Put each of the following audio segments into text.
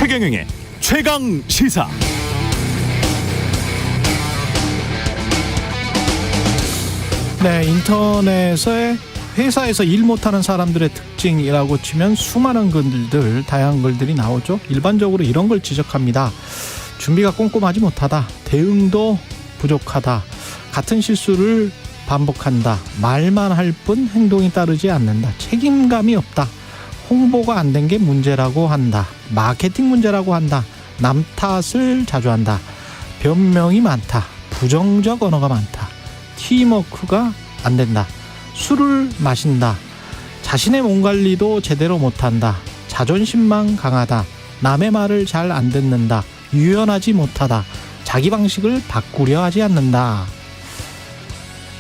최경영의 최강 시사. 네, 인터넷에 회사에서 일 못하는 사람들의 특징이라고 치면 수많은 글들, 다양한 글들이 나오죠. 일반적으로 이런 걸 지적합니다. 준비가 꼼꼼하지 못하다, 대응도 부족하다, 같은 실수를 반복한다, 말만 할 뿐 행동이 따르지 않는다, 책임감이 없다, 홍보가 안 된 게 문제라고 한다, 마케팅 문제라고 한다, 남 탓을 자주 한다, 변명이 많다, 부정적 언어가 많다, 팀워크가 안 된다, 술을 마신다, 자신의 몸 관리도 제대로 못한다, 자존심만 강하다, 남의 말을 잘 안 듣는다, 유연하지 못하다, 자기 방식을 바꾸려 하지 않는다.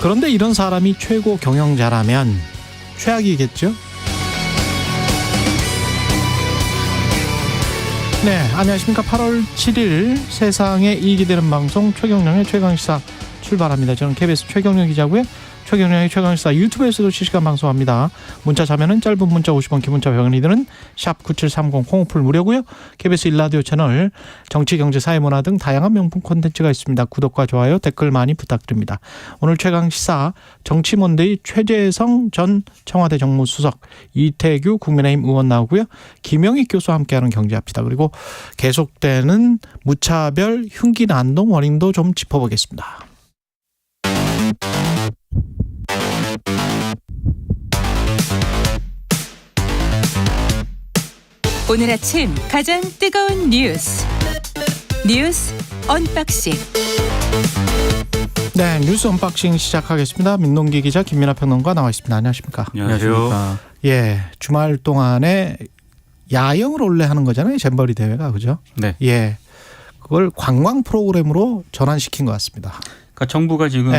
그런데 이런 사람이 최고 경영자라면 최악이겠죠? 네, 안녕하십니까. 8월 7일 세상에 이익이 되는 방송 최경영의 최강시사 출발합니다. 저는 KBS 최경영 기자고요. 최경영의 최강시사 유튜브에서도 실시간 방송합니다. 문자 자면은 짧은 문자 50원, 긴 문자 100원이 드는 샵9730 콩오플 무료고요. KBS 1라디오 채널 정치, 경제, 사회, 문화 등 다양한 명품 콘텐츠가 있습니다. 구독과 좋아요, 댓글 많이 부탁드립니다. 오늘 최강시사 정치몬데이 최재성 전 청와대 정무수석, 이태규 국민의힘 의원 나오고요. 김영익 교수와 함께하는 경제합시다. 그리고 계속되는 무차별 흉기 난동 원인도 좀 짚어보겠습니다. 오늘 아침 가장 뜨거운 뉴스 언박싱. 네, 뉴스 언박싱 시작하겠습니다. 민동기 기자, 김민하 평론가 나와 있습니다. 안녕하십니까? 안녕하십니까? 예, 주말 동안에 야영을 원래 하는 거잖아요. 잼버리 대회가, 그죠? 네. 예, 그걸 관광 프로그램으로 전환시킨 것 같습니다. 그러니까 정부가 지금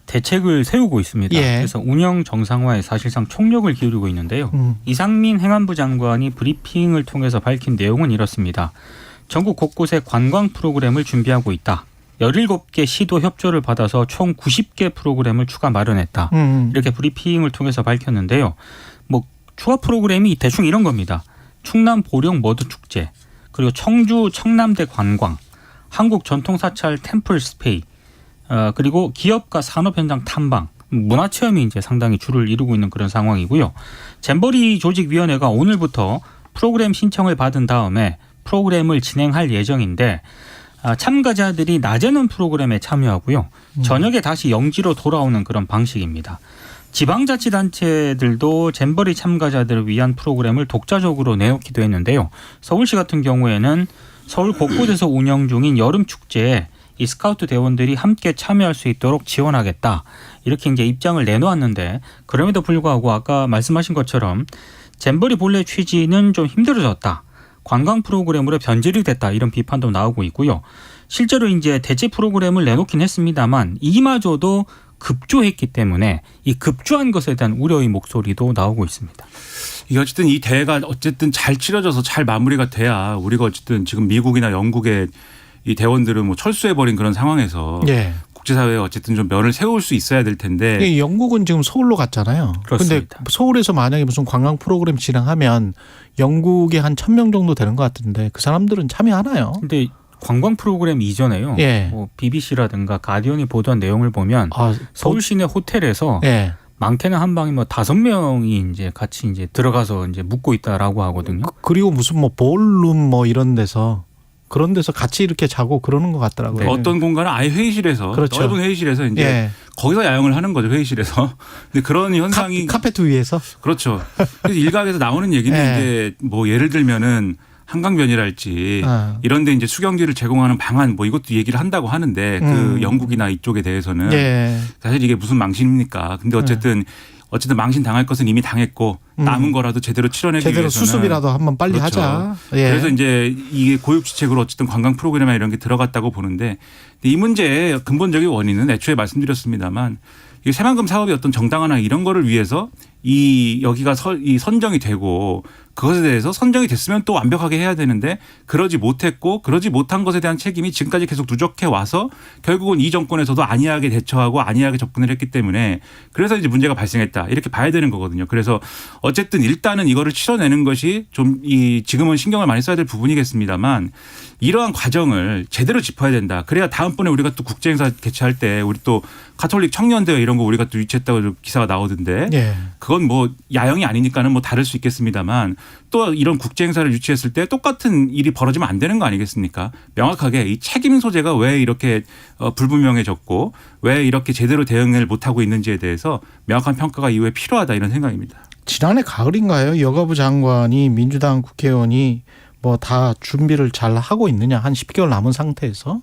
대책을 세우고 있습니다. 예. 그래서 운영 정상화에 사실상 총력을 기울이고 있는데요. 이상민 행안부 장관이 브리핑을 통해서 밝힌 내용은 이렇습니다. 전국 곳곳에 관광 프로그램을 준비하고 있다. 17개 시도 협조를 받아서 총 90개 프로그램을 추가 마련했다. 이렇게 브리핑을 통해서 밝혔는데요. 뭐 추가 프로그램이 대충 이런 겁니다. 충남 보령 머드축제, 그리고 청주 청남대 관광, 한국 전통사찰 템플 스페이, 그리고 기업과 산업 현장 탐방, 문화체험이 이제 상당히 줄을 이루고 있는 그런 상황이고요. 잼버리 조직위원회가 오늘부터 프로그램 신청을 받은 다음에 프로그램을 진행할 예정인데, 참가자들이 낮에는 프로그램에 참여하고요. 저녁에 다시 영지로 돌아오는 그런 방식입니다. 지방자치단체들도 잼버리 참가자들을 위한 프로그램을 독자적으로 내놓기도 했는데요. 서울시 같은 경우에는 서울 곳곳에서 운영 중인 여름축제에 이 스카우트 대원들이 함께 참여할 수 있도록 지원하겠다, 이렇게 이제 입장을 내놓았는데, 그럼에도 불구하고 아까 말씀하신 것처럼 잼버리 본래 취지는 좀 힘들어졌다, 관광 프로그램으로 변질이 됐다, 이런 비판도 나오고 있고요. 실제로 이제 대체 프로그램을 내놓긴 했습니다만 이마저도 급조했기 때문에 이 급조한 것에 대한 우려의 목소리도 나오고 있습니다. 이게 어쨌든 이 대회가 어쨌든 잘 치러져서 잘 마무리가 돼야 우리가 어쨌든 지금 미국이나 영국의 이 대원들은 뭐 철수해버린 그런 상황에서 예. 국제사회에 어쨌든 좀 면을 세울 수 있어야 될 텐데. 영국은 지금 서울로 갔잖아요. 그런데 그렇습니다. 서울에서 만약에 무슨 관광 프로그램 진행하면 영국에 한 1,000명 정도 되는 것 같은데 그 사람들은 참여하나요? 근데 관광 프로그램 이전에요. 예. 뭐 BBC라든가 가디언이 보도한 내용을 보면 서울 시내 호텔에서 예. 많게는 한 방에 뭐 5명이 이제 같이 이제 들어가서 이제 묵고 있다라고 하거든요. 그리고 무슨 뭐 볼룸 뭐 이런 데서, 그런 데서 같이 이렇게 자고 그러는 것 같더라고요. 네. 어떤 공간은 아예 회의실에서, 그렇죠. 넓은 회의실에서 이제 예. 거기서 야영을 하는 거죠, 회의실에서. 근데 그런 현상이 카페트 위에서. 그렇죠. 그래서 일각에서 나오는 얘기는 예. 이제 뭐 예를 들면은 한강변이랄지 이런데 이제 수경지를 제공하는 방안 뭐 이것도 얘기를 한다고 하는데 그 영국이나 이쪽에 대해서는 예. 사실 이게 무슨 망신입니까? 근데 어쨌든 망신 당할 것은 이미 당했고 남은 거라도 제대로 치러내기 제대로 위해서는 수습이라도 한번 빨리 그렇죠. 하자. 예. 그래서 이제 이게 고육지책으로 어쨌든 관광 프로그램이나 이런 게 들어갔다고 보는데, 이 문제의 근본적인 원인은 애초에 말씀드렸습니다만 이 새만금 사업의 어떤 정당화나 이런 거를 위해서 이 여기가 이 선정이 되고 그것에 대해서 선정이 됐으면 또 완벽하게 해야 되는데 그러지 못했고 그러지 못한 것에 대한 책임이 지금까지 계속 누적해 와서 결국은 이 정권에서도 안이하게 대처하고 안이하게 접근을 했기 때문에 그래서 이제 문제가 발생했다 이렇게 봐야 되는 거거든요. 그래서 어쨌든 일단은 이거를 치러내는 것이 좀 지금은 신경을 많이 써야 될 부분이겠습니다만 이러한 과정을 제대로 짚어야 된다. 그래야 다음번에 우리가 또 국제행사 개최할 때 우리 또 가톨릭 청년대회 이런 거 우리가 또 유치했다고 기사가 나오던데 예. 그건 뭐 야영이 아니니까는 뭐 다를 수 있겠습니다만 또 이런 국제행사를 유치했을 때 똑같은 일이 벌어지면 안 되는 거 아니겠습니까? 명확하게 이 책임 소재가 왜 이렇게 불분명해졌고 왜 이렇게 제대로 대응을 못하고 있는지에 대해서 명확한 평가가 이후에 필요하다 이런 생각입니다. 지난해 가을인가요? 여가부 장관이 민주당 국회의원이 뭐 다 준비를 잘 하고 있느냐 한 10개월 남은 상태에서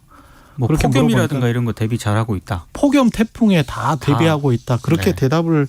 뭐 그렇게 폭염이라든가 물어보니까 이런 거 대비 잘하고 있다. 폭염 태풍에 다 대비하고 있다. 그렇게 네. 대답을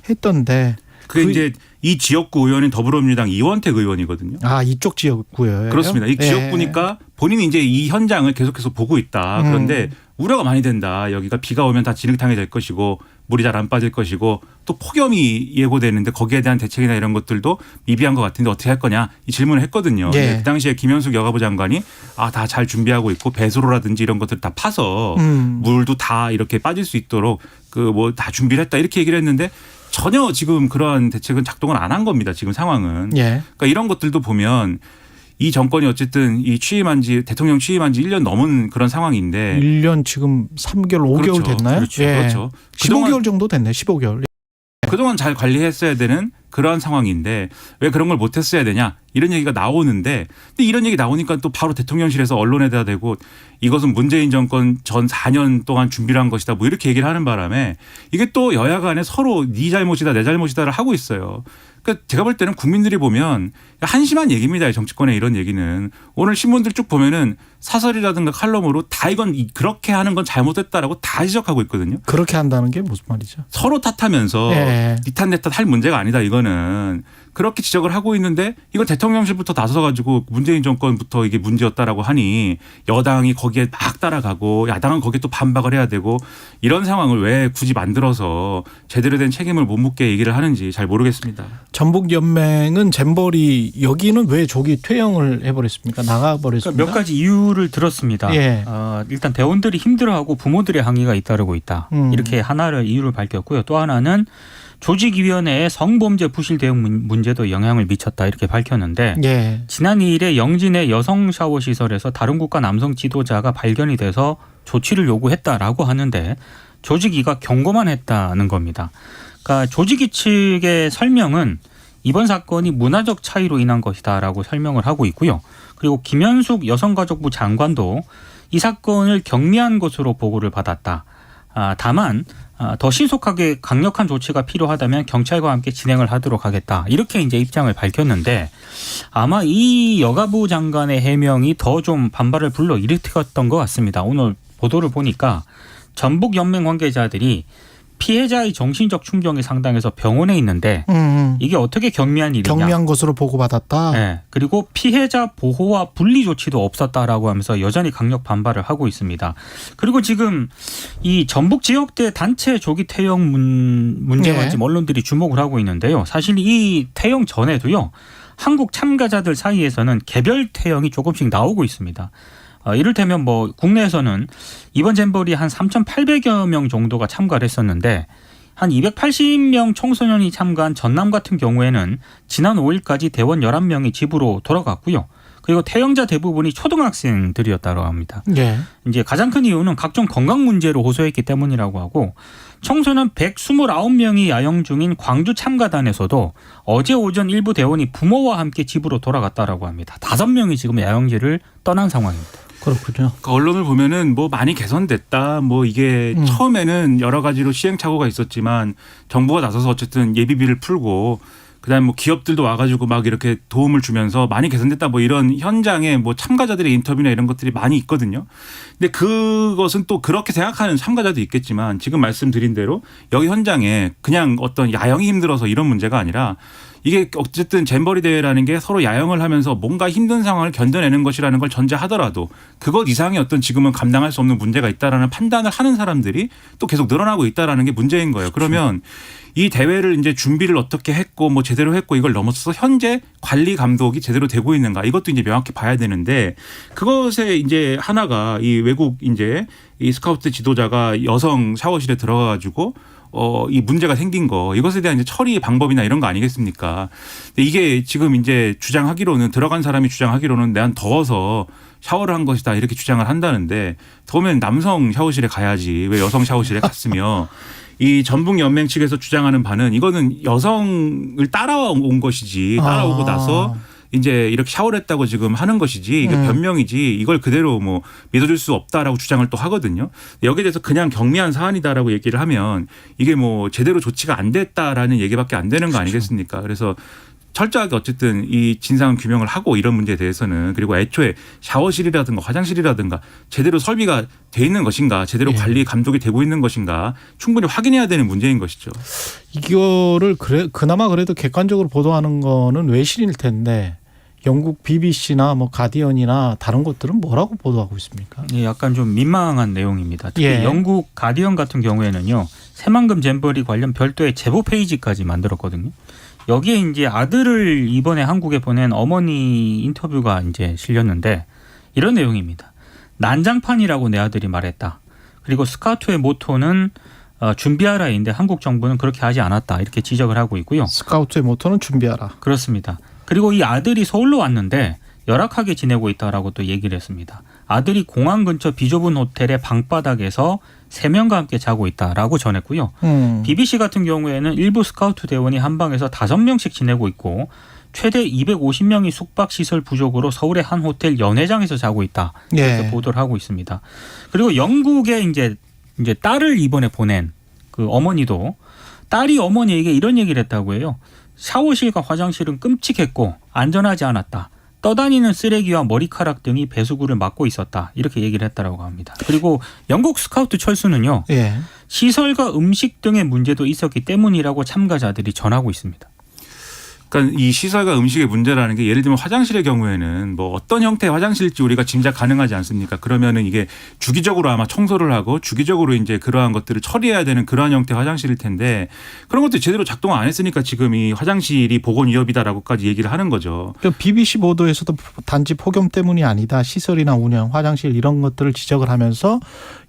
했던데 그게 이제 이 지역구 의원인 더불어민주당 이원택 의원이거든요. 이쪽 지역구예요. 그렇습니다. 이 지역구니까 본인이 이제 이 현장을 계속해서 보고 있다. 그런데 우려가 많이 된다. 여기가 비가 오면 다 진흙탕이 될 것이고 물이 잘 안 빠질 것이고 또 폭염이 예고되는데 거기에 대한 대책이나 이런 것들도 미비한 것 같은데 어떻게 할 거냐 이 질문을 했거든요. 예. 그 당시에 김현숙 여가부 장관이 다 잘 준비하고 있고 배수로라든지 이런 것들 다 파서 물도 다 이렇게 빠질 수 있도록 그 뭐 다 준비를 했다 이렇게 얘기를 했는데 전혀 지금 그러한 대책은 작동을 안 한 겁니다. 지금 상황은. 예. 그러니까 이런 것들도 보면 이 정권이 어쨌든 이 대통령 취임한 지 1년 넘은 그런 상황인데 1년 지금 3개월, 5개월 그렇죠. 됐나요? 그렇죠. 예. 그렇죠. 15개월 정도 됐네. 15개월. 그동안 잘 관리했어야 되는 그러한 상황인데 왜 그런 걸 못했어야 되냐 이런 얘기가 나오는데 근데 이런 얘기 나오니까 또 바로 대통령실에서 언론에다 대고 이것은 문재인 정권 전 4년 동안 준비를 한 것이다 뭐 이렇게 얘기를 하는 바람에 이게 또 여야 간에 서로 네 잘못이다 내 잘못이다를 하고 있어요. 그러니까 제가 볼 때는 국민들이 보면 한심한 얘기입니다. 정치권의 이런 얘기는. 오늘 신문들 쭉 보면은 사설이라든가 칼럼으로 다 이건 그렇게 하는 건 잘못됐다라고 다 지적하고 있거든요. 그렇게 한다는 게 무슨 말이죠? 서로 탓하면서 예. 니탓 내탓 할 문제가 아니다 이거는. 그렇게 지적을 하고 있는데 이건 대통령실부터 나서가지고 문재인 정권부터 이게 문제였다라고 하니 여당이 거기에 막 따라가고 야당은 거기에 또 반박을 해야 되고 이런 상황을 왜 굳이 만들어서 제대로 된 책임을 못 묻게 얘기를 하는지 잘 모르겠습니다. 전북연맹은 잼버리 여기는 왜 조기 퇴영을 해버렸습니까? 나가버렸습니까? 그러니까 몇 가지 이유를 들었습니다. 예. 일단 대원들이 힘들어하고 부모들의 항의가 잇따르고 있다. 이렇게 하나를 이유를 밝혔고요. 또 하나는 조직위원회의 성범죄 부실 대응 문제도 영향을 미쳤다 이렇게 밝혔는데 예. 지난 2일에 영진의 여성 샤워 시설에서 다른 국가 남성 지도자가 발견이 돼서 조치를 요구했다라고 하는데 조직위가 경고만 했다는 겁니다. 그러니까 조직위 측의 설명은 이번 사건이 문화적 차이로 인한 것이다라고 설명을 하고 있고요. 그리고 김현숙 여성가족부 장관도 이 사건을 경미한 것으로 보고를 받았다. 다만 더 신속하게 강력한 조치가 필요하다면 경찰과 함께 진행을 하도록 하겠다. 이렇게 이제 입장을 밝혔는데 아마 이 여가부 장관의 해명이 더 좀 반발을 불러일으켰던 것 같습니다. 오늘 보도를 보니까 전북 연맹 관계자들이 피해자의 정신적 충격이 상당해서 병원에 있는데 이게 어떻게 경미한 일이냐. 경미한 것으로 보고받았다. 네. 그리고 피해자 보호와 분리 조치도 없었다라고 하면서 여전히 강력 반발을 하고 있습니다. 그리고 지금 이 전북 지역대 단체 조기 퇴영 문제와 네. 지금 언론들이 주목을 하고 있는데요. 사실 이 퇴영 전에도요. 한국 참가자들 사이에서는 개별 퇴영이 조금씩 나오고 있습니다. 이를테면 뭐 국내에서는 이번 잼버리 한 3,800여 명 정도가 참가를 했었는데 한 280명 청소년이 참가한 전남 같은 경우에는 지난 5일까지 대원 11명이 집으로 돌아갔고요. 그리고 퇴영자 대부분이 초등학생들이었다고 합니다. 예. 이제 가장 큰 이유는 각종 건강 문제로 호소했기 때문이라고 하고 청소년 129명이 야영 중인 광주 참가단에서도 어제 오전 일부 대원이 부모와 함께 집으로 돌아갔다라고 합니다. 5명이 지금 야영지를 떠난 상황입니다. 그렇군요. 그러니까 언론을 보면은 뭐 많이 개선됐다. 뭐 이게 처음에는 여러 가지로 시행착오가 있었지만 정부가 나서서 어쨌든 예비비를 풀고 그다음에 뭐 기업들도 와가지고 막 이렇게 도움을 주면서 많이 개선됐다. 뭐 이런 현장에 뭐 참가자들의 인터뷰나 이런 것들이 많이 있거든요. 근데 그것은 또 그렇게 생각하는 참가자도 있겠지만 지금 말씀드린 대로 여기 현장에 그냥 어떤 야영이 힘들어서 이런 문제가 아니라 이게 어쨌든 잼버리 대회라는 게 서로 야영을 하면서 뭔가 힘든 상황을 견뎌내는 것이라는 걸 전제하더라도 그것 이상의 어떤 지금은 감당할 수 없는 문제가 있다라는 판단을 하는 사람들이 또 계속 늘어나고 있다라는 게 문제인 거예요. 그러면 이 대회를 이제 준비를 어떻게 했고 뭐 제대로 했고 이걸 넘어서서 현재 관리 감독이 제대로 되고 있는가 이것도 이제 명확히 봐야 되는데 그것에 이제 하나가 이 외국 이제 이 스카우트 지도자가 여성 샤워실에 들어가 가지고 이 문제가 생긴 거 이것에 대한 이제 처리 방법이나 이런 거 아니겠습니까? 근데 이게 지금 이제 주장하기로는 들어간 사람이 주장하기로는 난 더워서 샤워를 한 것이다 이렇게 주장을 한다는데 더우면 남성 샤워실에 가야지 왜 여성 샤워실에 갔으며 이 전북연맹 측에서 주장하는 바는 이거는 여성을 따라온 것이지 따라오고 나서 이제 이렇게 샤워를 했다고 지금 하는 것이지 이게 변명이지 이걸 그대로 뭐 믿어줄 수 없다라고 주장을 또 하거든요. 여기에 대해서 그냥 경미한 사안이다라고 얘기를 하면 이게 뭐 제대로 조치가 안 됐다라는 얘기밖에 안 되는 거 아니겠습니까? 그래서 철저하게 어쨌든 이 진상 규명을 하고 이런 문제에 대해서는 그리고 애초에 샤워실이라든가 화장실이라든가 제대로 설비가 돼 있는 것인가 제대로 관리 감독이 되고 있는 것인가 충분히 확인해야 되는 문제인 것이죠. 이거를 그나마 그래도 객관적으로 보도하는 거는 외신일 텐데 영국 BBC나 뭐 가디언이나 다른 곳들은 뭐라고 보도하고 있습니까? 예, 약간 좀 민망한 내용입니다. 특히 영국 가디언 같은 경우에는요. 새만금 잼버리 관련 별도의 제보 페이지까지 만들었거든요. 여기에 이제 아들을 이번에 한국에 보낸 어머니 인터뷰가 이제 실렸는데 이런 내용입니다. 난장판이라고 내 아들이 말했다. 그리고 스카우트의 모토는 준비하라인데 한국 정부는 그렇게 하지 않았다. 이렇게 지적을 하고 있고요. 스카우트의 모토는 준비하라. 그렇습니다. 그리고 이 아들이 서울로 왔는데 열악하게 지내고 있다라고 또 얘기를 했습니다. 아들이 공항 근처 비좁은 호텔의 방바닥에서 3명과 함께 자고 있다라고 전했고요. BBC 같은 경우에는 일부 스카우트 대원이 한 방에서 5명씩 지내고 있고 최대 250명이 숙박시설 부족으로 서울의 한 호텔 연회장에서 자고 있다. 이렇게 보도를 하고 있습니다. 그리고 영국에 이제 딸을 이번에 보낸 그 어머니도 딸이 어머니에게 이런 얘기를 했다고 해요. 샤워실과 화장실은 끔찍했고 안전하지 않았다. 떠다니는 쓰레기와 머리카락 등이 배수구를 막고 있었다. 이렇게 얘기를 했다라고 합니다. 그리고 영국 스카우트 철수는요. 시설과 음식 등의 문제도 있었기 때문이라고 참가자들이 전하고 있습니다. 그러니까 이 시설과 음식의 문제라는 게 예를 들면 화장실의 경우에는 뭐 어떤 형태의 화장실일지 우리가 짐작 가능하지 않습니까? 그러면은 이게 주기적으로 아마 청소를 하고 주기적으로 이제 그러한 것들을 처리해야 되는 그러한 형태의 화장실일 텐데 그런 것들이 제대로 작동 안 했으니까 지금 이 화장실이 보건 위협이다라고까지 얘기를 하는 거죠. 그러니까 BBC 보도에서도 단지 폭염 때문이 아니다. 시설이나 운영, 화장실 이런 것들을 지적을 하면서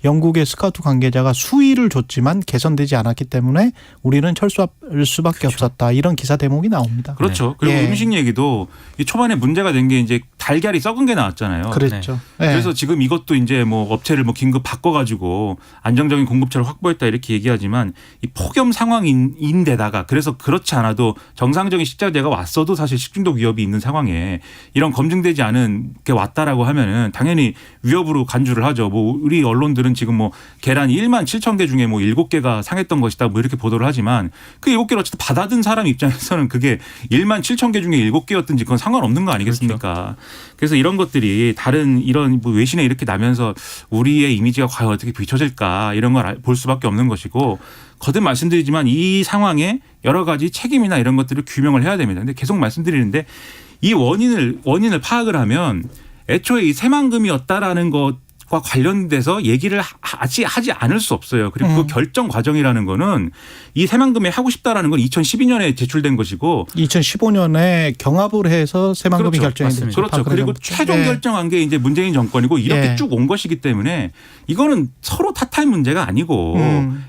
영국의 스카우트 관계자가 수위를 줬지만 개선되지 않았기 때문에 우리는 철수할 수밖에 없었다. 이런 기사 대목이 나옵니다. 그렇죠. 그리고 음식 얘기도 초반에 문제가 된 게 이제 달걀이 썩은 게 나왔잖아요. 그렇죠. 그래서 지금 이것도 이제 뭐 업체를 뭐 긴급 바꿔가지고 안정적인 공급처를 확보했다 이렇게 얘기하지만 이 폭염 상황인데다가 그래서 그렇지 않아도 정상적인 식자재가 왔어도 사실 식중독 위협이 있는 상황에 이런 검증되지 않은 게 왔다라고 하면은 당연히 위협으로 간주를 하죠. 뭐 우리 언론들은 지금 뭐 계란 1만 7천 개 중에 뭐 7개가 상했던 것이다 뭐 이렇게 보도를 하지만 그 7개를 어쨌든 받아든 사람 입장에서는 그게 1만 7천 개 중에 7개였든지 그건 상관없는 거 아니겠습니까? 그렇죠. 그래서 이런 것들이 다른 이런 뭐 외신에 이렇게 나면서 우리의 이미지가 과연 어떻게 비춰질까 이런 걸 볼 수밖에 없는 것이고 거듭 말씀드리지만 이 상황에 여러 가지 책임이나 이런 것들을 규명을 해야 됩니다. 근데 계속 말씀드리는데 이 원인을 파악을 하면 애초에 이 새만금이었다라는 것과 관련돼서 얘기를 하지 않을 수 없어요. 그리고 그 결정 과정이라는 거는 이 새만금에 하고 싶다라는 건 2012년에 제출된 것이고 2015년에 경합을 해서 새만금이 결정이 됐죠. 그렇죠. 그리고 최종 결정한 게 이제 문재인 정권이고 이렇게 쭉 온 것이기 때문에 이거는 서로 탓할 문제가 아니고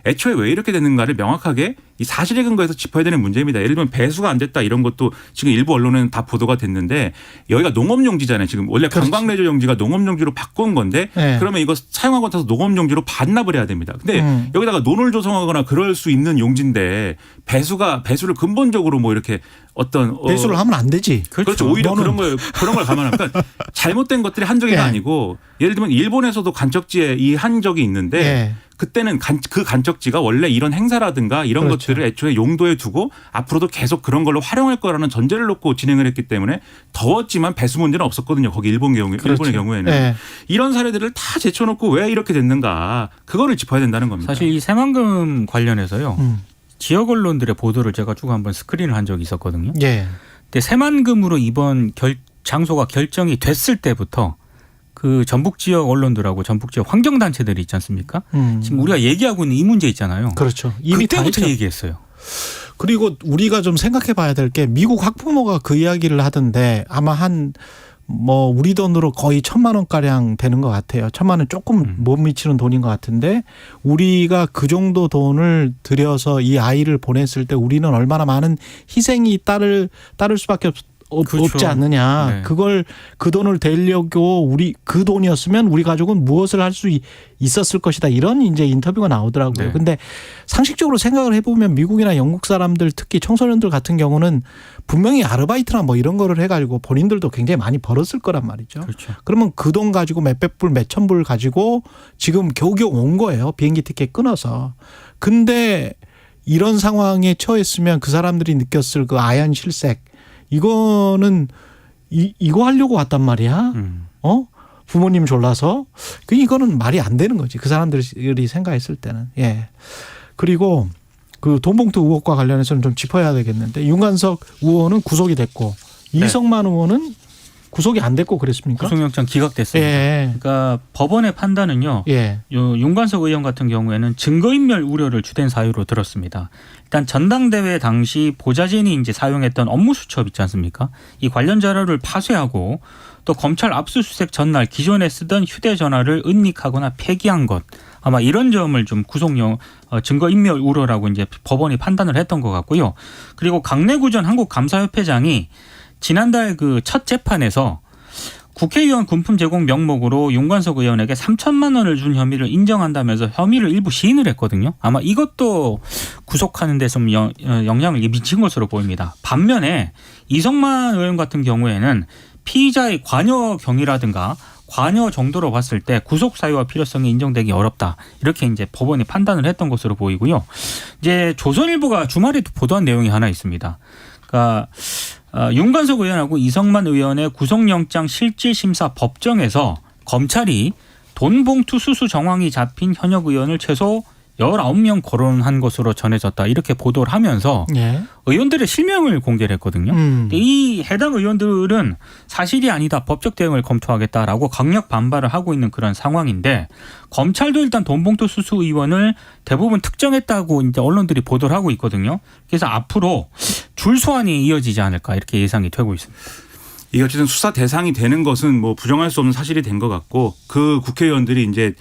애초에 왜 이렇게 됐는가를 명확하게 이 사실에 근거해서 짚어야 되는 문제입니다. 예를 들면 배수가 안 됐다 이런 것도 지금 일부 언론에는 다 보도가 됐는데 여기가 농업용지잖아요. 지금 원래 관광레저 용지가 농업용지로 바꾼 건데 그러면 이거 사용하고 나서 농업용지로 반납을 해야 됩니다. 근데 여기다가 논을 조성하거나 그럴 수 있는 용지인데 배수를 근본적으로 뭐 이렇게 어떤 배수를 하면 안 되지. 그렇죠. 오히려 그런 걸 감안하면 그러니까 잘못된 것들이 한정이가 아니고 예를 들면 일본에서도 간척지에 이 한 적이 있는데 그때는 그 간척지가 원래 이런 행사라든가 이런 것들을 애초에 용도에 두고 앞으로도 계속 그런 걸로 활용할 거라는 전제를 놓고 진행을 했기 때문에 더웠지만 배수 문제는 없었거든요. 거기 일본의 경우에는. 이런 사례들을 다 제쳐놓고 왜 이렇게 됐는가 그거를 짚어야 된다는 겁니다. 사실 이 새만금 관련해서요. 지역 언론들의 보도를 제가 쭉 한번 스크린을 한 적이 있었거든요. 근데 새만금으로 이번 장소가 결정이 됐을 때부터 그 전북 지역 언론들하고 전북 지역 환경단체들이 있지 않습니까? 지금 우리가 얘기하고 있는 이 문제 있잖아요. 그렇죠. 이미 그때부터 얘기했어요. 그리고 우리가 좀 생각해 봐야 될 게 미국 학부모가 그 이야기를 하던데 아마 우리 돈으로 거의 1,000만 원가량 되는 것 같아요. 1,000만 원 조금 못 미치는 돈인 것 같은데 우리가 그 정도 돈을 들여서 이 아이를 보냈을 때 우리는 얼마나 많은 희생이 따를 수밖에 그렇죠. 없지 않느냐. 네. 그 돈을 대려고 그 돈이었으면 우리 가족은 무엇을 할 수 있었을 것이다. 이런 이제 인터뷰가 나오더라고요. 네. 근데 상식적으로 생각을 해보면 미국이나 영국 사람들 특히 청소년들 같은 경우는 분명히 아르바이트나 뭐 이런 거를 해가지고 본인들도 굉장히 많이 벌었을 거란 말이죠. 그렇죠. 그러면 그 돈 가지고 몇백 불, 몇천 불 가지고 지금 겨우겨우 온 거예요. 비행기 티켓 끊어서. 근데 이런 상황에 처했으면 그 사람들이 느꼈을 그 아연 실색 이거는 이거 하려고 왔단 말이야. 부모님 졸라서 이거는 말이 안 되는 거지. 그 사람들이 생각했을 때는. 예. 그리고 그 돈봉투 의혹과 관련해서는 좀 짚어야 되겠는데 윤관석 의원은 구속이 됐고 이성만 의원은 구속이 안 됐고 그랬습니까? 구속영장 기각됐습니다. 예. 그러니까 법원의 판단은요. 예. 윤관석 의원 같은 경우에는 증거인멸 우려를 주된 사유로 들었습니다. 일단 전당대회 당시 보좌진이 이제 사용했던 업무 수첩 있지 않습니까? 이 관련 자료를 파쇄하고 또 검찰 압수수색 전날 기존에 쓰던 휴대전화를 은닉하거나 폐기한 것. 아마 이런 점을 좀 증거인멸 우려라고 이제 법원이 판단을 했던 것 같고요. 그리고 강내구전 한국감사협회장이 지난달 그 첫 재판에서 국회의원 군품 제공 명목으로 윤관석 의원에게 3천만 원을 준 혐의를 인정한다면서 혐의를 일부 시인을 했거든요. 아마 이것도 구속하는 데 좀 영향을 미친 것으로 보입니다. 반면에 이성만 의원 같은 경우에는 피의자의 관여 경위라든가 관여 정도로 봤을 때 구속 사유와 필요성이 인정되기 어렵다. 이렇게 이제 법원이 판단을 했던 것으로 보이고요. 이제 조선일보가 주말에도 보도한 내용이 하나 있습니다. 그러니까 윤관석 의원하고 이성만 의원의 구속영장 실질심사 법정에서 검찰이 돈봉투 수수 정황이 잡힌 현역 의원을 최소 19명 거론한 것으로 전해졌다. 이렇게 보도를 하면서 예. 의원들의 실명을 공개를 했거든요. 근데 이 해당 의원들은 사실이 아니다. 법적 대응을 검토하겠다라고 강력 반발을 하고 있는 그런 상황인데 검찰도 일단 돈봉투 수수 의원을 대부분 특정했다고 이제 언론들이 보도를 하고 있거든요. 그래서 앞으로 줄 소환이 이어지지 않을까 이렇게 예상이 되고 있습니다. 이게 어쨌든 수사 대상이 되는 것은 뭐 부정할 수 없는 사실이 된 것 같고 그 국회의원들이 이제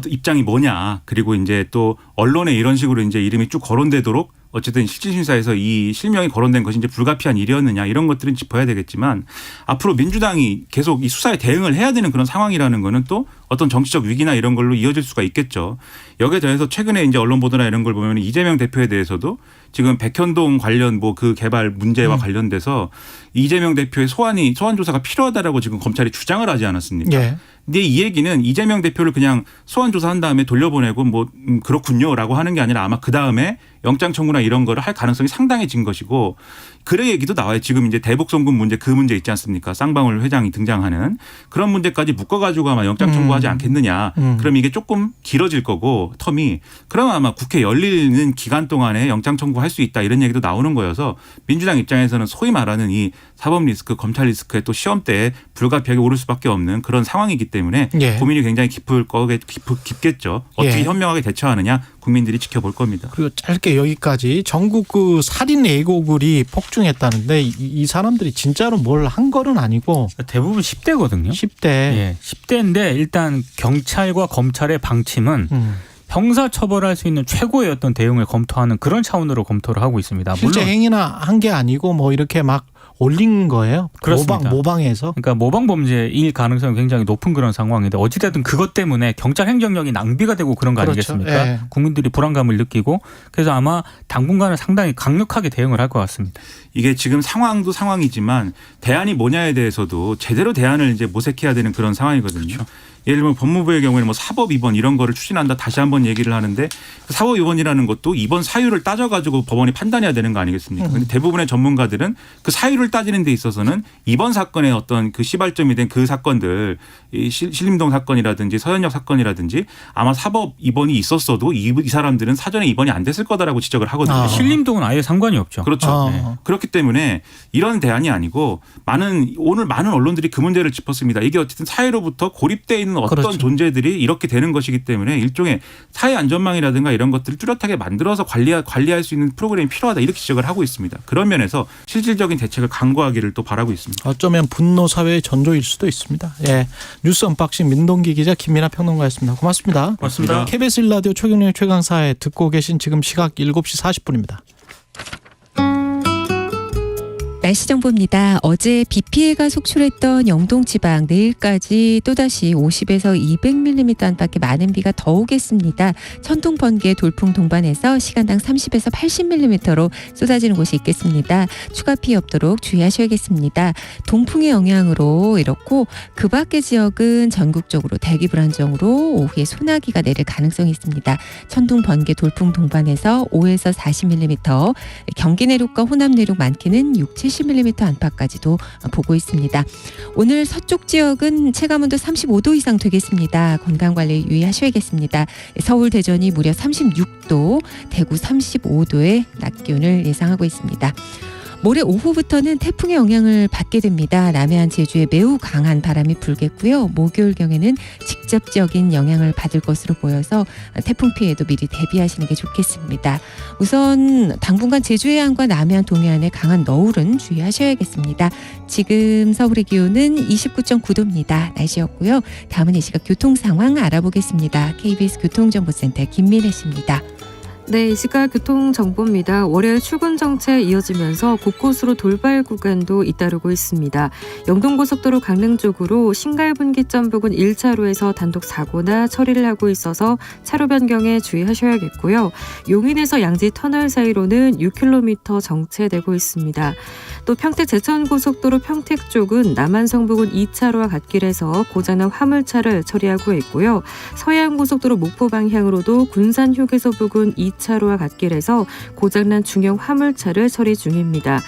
입장이 뭐냐 그리고 이제 또 언론에 이런 식으로 이제 이름이 쭉 거론되도록 어쨌든 실질심사에서 이 실명이 거론된 것이 이제 불가피한 일이었느냐 이런 것들은 짚어야 되겠지만 앞으로 민주당이 계속 이 수사에 대응을 해야 되는 그런 상황이라는 거는 또 어떤 정치적 위기나 이런 걸로 이어질 수가 있겠죠. 여기에 대해서 최근에 이제 언론 보도나 이런 걸 보면 이재명 대표에 대해서도 지금 백현동 관련 뭐 그 개발 문제와 관련돼서 이재명 대표의 소환 조사가 필요하다라고 지금 검찰이 주장을 하지 않았습니까? 예. 근데 이 얘기는 이재명 대표를 그냥 소환 조사한 다음에 돌려보내고 뭐 그렇군요라고 하는 게 아니라 아마 그 다음에 영장 청구나 이런 거를 할 가능성이 상당해진 것이고 그래 얘기도 나와요. 지금 이제 대북송금 문제 그 문제 있지 않습니까? 쌍방울 회장이 등장하는 그런 문제까지 묶어가지고 아마 영장 청구하지 않겠느냐. 그럼 이게 조금 길어질 거고 텀이 그러면 아마 국회 열리는 기간 동안에 영장 청구할 수 있다 이런 얘기도 나오는 거여서 민주당 입장에서는 소위 말하는 이 사법 리스크, 검찰 리스크에 또 시험대에 불가피하게 오를 수밖에 없는 그런 상황이기 때문에 예. 고민이 굉장히 깊겠죠. 어떻게 예. 현명하게 대처하느냐 국민들이 지켜볼 겁니다. 그리고 짧게 여기까지 전국 그 살인 예고글이 폭증했다는데 이 사람들이 진짜로 뭘 한 거는 아니고 대부분 10대거든요. 10대. 예, 10대인데 일단 경찰과 검찰의 방침은 형사 처벌할 수 있는 최고의 어떤 대응을 검토하는 그런 차원으로 검토를 하고 있습니다. 실제 물론 행위나 한 게 아니고 뭐 이렇게 막 올린 거예요. 그렇습니다. 모방해서. 그러니까 모방 범죄일 가능성이 굉장히 높은 그런 상황인데 어찌됐든 그것 때문에 경찰 행정력이 낭비가 되고 그런 거 그렇죠. 아니겠습니까? 예. 국민들이 불안감을 느끼고 그래서 아마 당분간은 상당히 강력하게 대응을 할 것 같습니다. 이게 지금 상황도 상황이지만 대안이 뭐냐에 대해서도 제대로 대안을 이제 모색해야 되는 그런 상황이거든요. 그렇죠. 예를 들면 법무부의 경우에는 뭐 사법 입원 이런 거를 추진한다 다시 한번 얘기를 하는데 그 사법 입원이라는 것도 입원 사유를 따져가지고 법원이 판단해야 되는 거 아니겠습니까? 근데 대부분의 전문가들은 그 사유를 따지는 데 있어서는 이번 사건의 어떤 그 시발점이 된 그 사건들 이 신림동 사건이라든지 서현역 사건이라든지 아마 사법 입원이 있었어도 이 사람들은 사전에 입원이 안 됐을 거다라고 지적을 하거든요. 신림동은 아예 상관이 없죠. 그렇죠. 아. 네. 그렇기 때문에 이런 대안이 아니고 오늘 많은 언론들이 그 문제를 짚었습니다. 이게 어쨌든 사회로부터 고립돼 있는 있는 어떤 그렇죠. 존재들이 이렇게 되는 것이기 때문에 일종의 사회 안전망이라든가 이런 것들을 뚜렷하게 만들어서 관리할 수 있는 프로그램이 필요하다 이렇게 지적을 하고 있습니다. 그런 면에서 실질적인 대책을 강구하기를 또 바라고 있습니다. 어쩌면 분노 사회의 전조일 수도 있습니다. 예, 뉴스 언박싱 민동기 기자 김민하 평론가였습니다. 고맙습니다. 고맙습니다. KBS 1라디오 최경영의 최강사에 듣고 계신 지금 시각 7시 40분입니다. 날씨 정보입니다. 어제 비 피해가 속출했던 영동 지방 내일까지 또다시 50에서 200mm 안팎의 많은 비가 더 오겠습니다. 천둥, 번개, 돌풍 동반해서 시간당 30에서 80mm로 쏟아지는 곳이 있겠습니다. 추가 피해 없도록 주의하셔야겠습니다. 동풍의 영향으로 이렇고 그 밖의 지역은 전국적으로 대기 불안정으로 오후에 소나기가 내릴 가능성이 있습니다. 천둥, 번개, 돌풍 동반해서 5에서 40mm, 경기 내륙과 호남 내륙 많게는 6, 70mm 안팎까지도 보고 있습니다. 오늘 서쪽 지역은 체감온도 35도 이상 되겠습니다. 건강관리 유의하셔야겠습니다. 서울, 대전이 무려 36도, 대구 35도의 낮 기온을 예상하고 있습니다. 모레 오후부터는 태풍의 영향을 받게 됩니다. 남해안 제주에 매우 강한 바람이 불겠고요. 목요일경에는 직접적인 영향을 받을 것으로 보여서 태풍 피해도 미리 대비하시는 게 좋겠습니다. 우선 당분간 제주 해안과 남해안 동해안에 강한 너울은 주의하셔야겠습니다. 지금 서울의 기온은 29.9도입니다. 날씨였고요. 다음은 이 시각 교통 상황 알아보겠습니다. KBS 교통정보센터 김민혜 씨입니다. 네, 이 시각 교통정보입니다. 월요일 출근 정체 이어지면서 곳곳으로 돌발 구간도 잇따르고 있습니다. 영동고속도로 강릉 쪽으로 신갈분기점 부근 1차로에서 단독 사고나 처리를 하고 있어서 차로 변경에 주의하셔야겠고요. 용인에서 양지 터널 사이로는 6km 정체되고 있습니다. 또 평택 제천고속도로 평택 쪽은 남한성 부근 2차로와 갓길에서 고장난 화물차를 처리하고 있고요. 서해안고속도로 목포 방향으로도 군산 휴게소 부근 2차로와 갓길에서 고장난 중형 화물차를 처리 중입니다.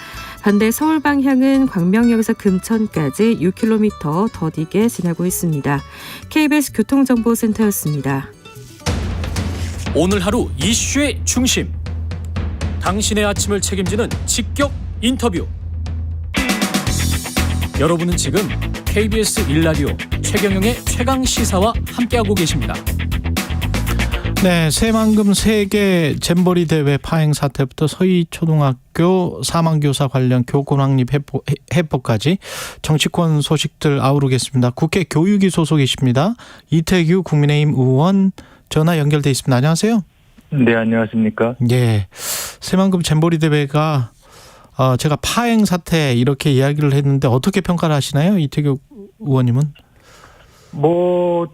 반대 서울 방향은 광명역에서 금천까지 6km 더디게 지나고 있습니다. KBS 교통정보센터였습니다. 오늘 하루 이슈의 중심. 당신의 아침을 책임지는 직격 인터뷰. 여러분은 지금 KBS 1라디오 최경영의 최강시사와 함께하고 계십니다. 네, 새만금 세계 잼버리 대회 파행 사태부터 서희초등학교 사망교사 관련 교권 확립 해법까지 정치권 소식들 아우르겠습니다. 국회 교육위 소속이십니다. 이태규 국민의힘 의원 전화 연결돼 있습니다. 안녕하세요. 네, 안녕하십니까. 예, 새만금 잼버리 대회가 제가 파행 사태 이렇게 이야기를 했는데 어떻게 평가를 하시나요, 이태규 의원님은?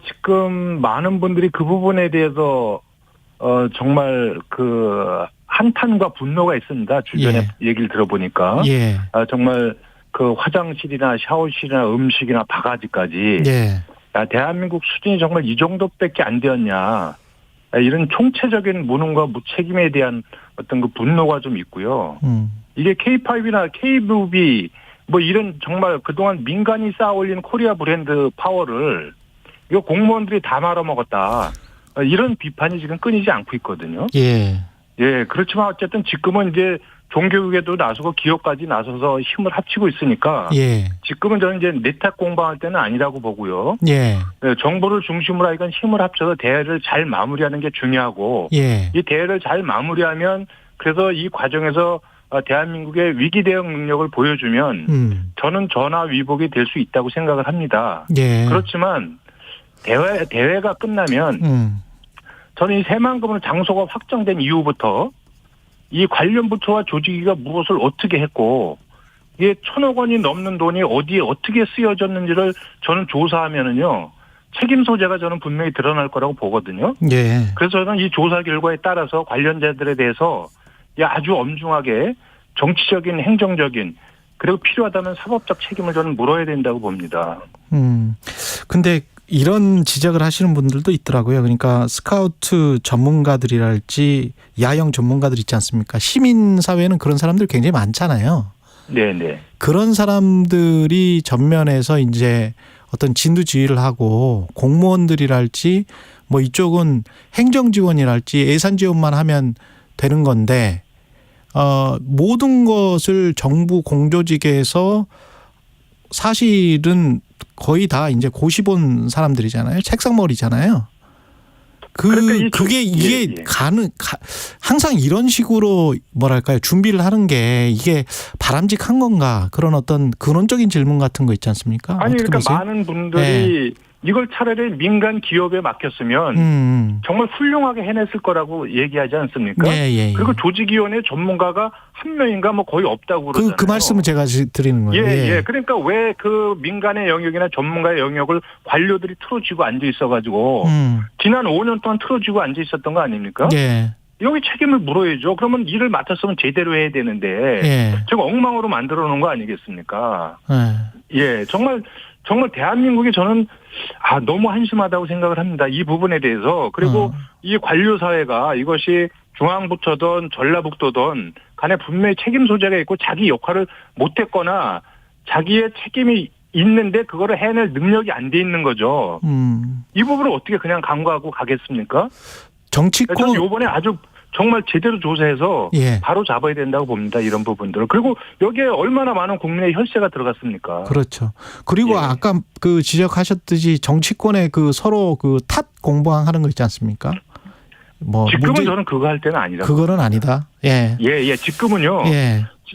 지금 많은 분들이 그 부분에 대해서 정말 그 한탄과 분노가 있습니다. 주변에 얘기를 들어보니까. 정말 그 화장실이나 샤워실이나 음식이나 바가지까지. 대한민국 수준이 정말 이 정도밖에 안 되었냐. 이런 총체적인 무능과 무책임에 대한 어떤 그 분노가 좀 있고요. 이게 K5나 K무비 이런 정말 그동안 민간이 쌓아올린 코리아 브랜드 파워를 이거 공무원들이 다 말아먹었다. 이런 비판이 지금 끊이지 않고 있거든요. 그렇지만 어쨌든 지금은 이제 종교육에도 나서고 기업까지 나서서 힘을 합치고 있으니까 지금은 저는 이제 내탁 공방할 때는 아니라고 보고요. 정부를 중심으로 하여간 힘을 합쳐서 대회를 잘 마무리하는 게 중요하고 이 대회를 잘 마무리하면 그래서 이 과정에서 대한민국의 위기 대응 능력을 보여주면 저는 전화위복이 될 수 있다고 생각을 합니다. 그렇지만 대회가 끝나면 저는 이 새만금으로 장소가 확정된 이후부터 이 관련 부처와 조직위가 무엇을 어떻게 했고 이게 1,000억 원이 넘는 돈이 어디에 어떻게 쓰여졌는지를 저는 조사하면은요 책임 소재가 저는 분명히 드러날 거라고 보거든요. 그래서 저는 이 조사 결과에 따라서 관련자들에 대해서 아주 엄중하게 정치적인, 행정적인 그리고 필요하다면 사법적 책임을 저는 물어야 된다고 봅니다. 근데 이런 지적을 하시는 분들도 있더라고요. 그러니까 스카우트 전문가들이랄지 야영 전문가들 있지 않습니까? 시민사회는 그런 사람들 굉장히 많잖아요. 그런 사람들이 전면에서 이제 어떤 진두지휘를 하고 공무원들이랄지 이쪽은 행정지원이랄지 예산지원만 하면 되는 건데 모든 것을 정부 공조직에서 사실은 거의 다 이제 고시 본 사람들이잖아요. 책상머리잖아요. 그러니까 이게 항상 이런 식으로 뭐랄까요, 준비를 하는 게 이게 바람직한 건가, 그런 어떤 근원적인 질문 같은 거 있지 않습니까? 아니, 그러니까 보세요? 많은 분들이 이걸 차라리 민간 기업에 맡겼으면 정말 훌륭하게 해냈을 거라고 얘기하지 않습니까? 예. 그리고 조직위원회 전문가가 한 명인가 뭐 거의 없다고 그러잖아요. 그 말씀을 제가 드리는 거예요. 예. 그러니까 왜 그 민간의 영역이나 전문가의 영역을 관료들이 틀어쥐고 앉아 있어가지고 지난 5년 동안 틀어쥐고 앉아 있었던 거 아닙니까? 예. 여기 책임을 물어야죠. 그러면 일을 맡았으면 제대로 해야 되는데 지금 엉망으로 만들어 놓은 거 아니겠습니까? 예, 정말 대한민국이 저는 너무 한심하다고 생각을 합니다. 이 부분에 대해서. 그리고 이 관료 사회가 이것이 중앙부처든 전라북도든 간에 분명히 책임 소재가 있고 자기 역할을 못했거나 자기의 책임이 있는데 그거를 해낼 능력이 안 돼 있는 거죠. 이 부분을 어떻게 그냥 간과하고 가겠습니까? 정치권. 저는 이번에 아주 정말 제대로 조사해서 바로 잡아야 된다고 봅니다. 이런 부분들을. 그리고 여기에 얼마나 많은 국민의 혈세가 들어갔습니까? 그렇죠. 그리고 아까 그 지적하셨듯이 정치권의 그 서로 그 탓 공방하는 거 있지 않습니까? 뭐 지금은 저는 그거 할 때는 아니다. 그거는 아니다. 예. 지금은요.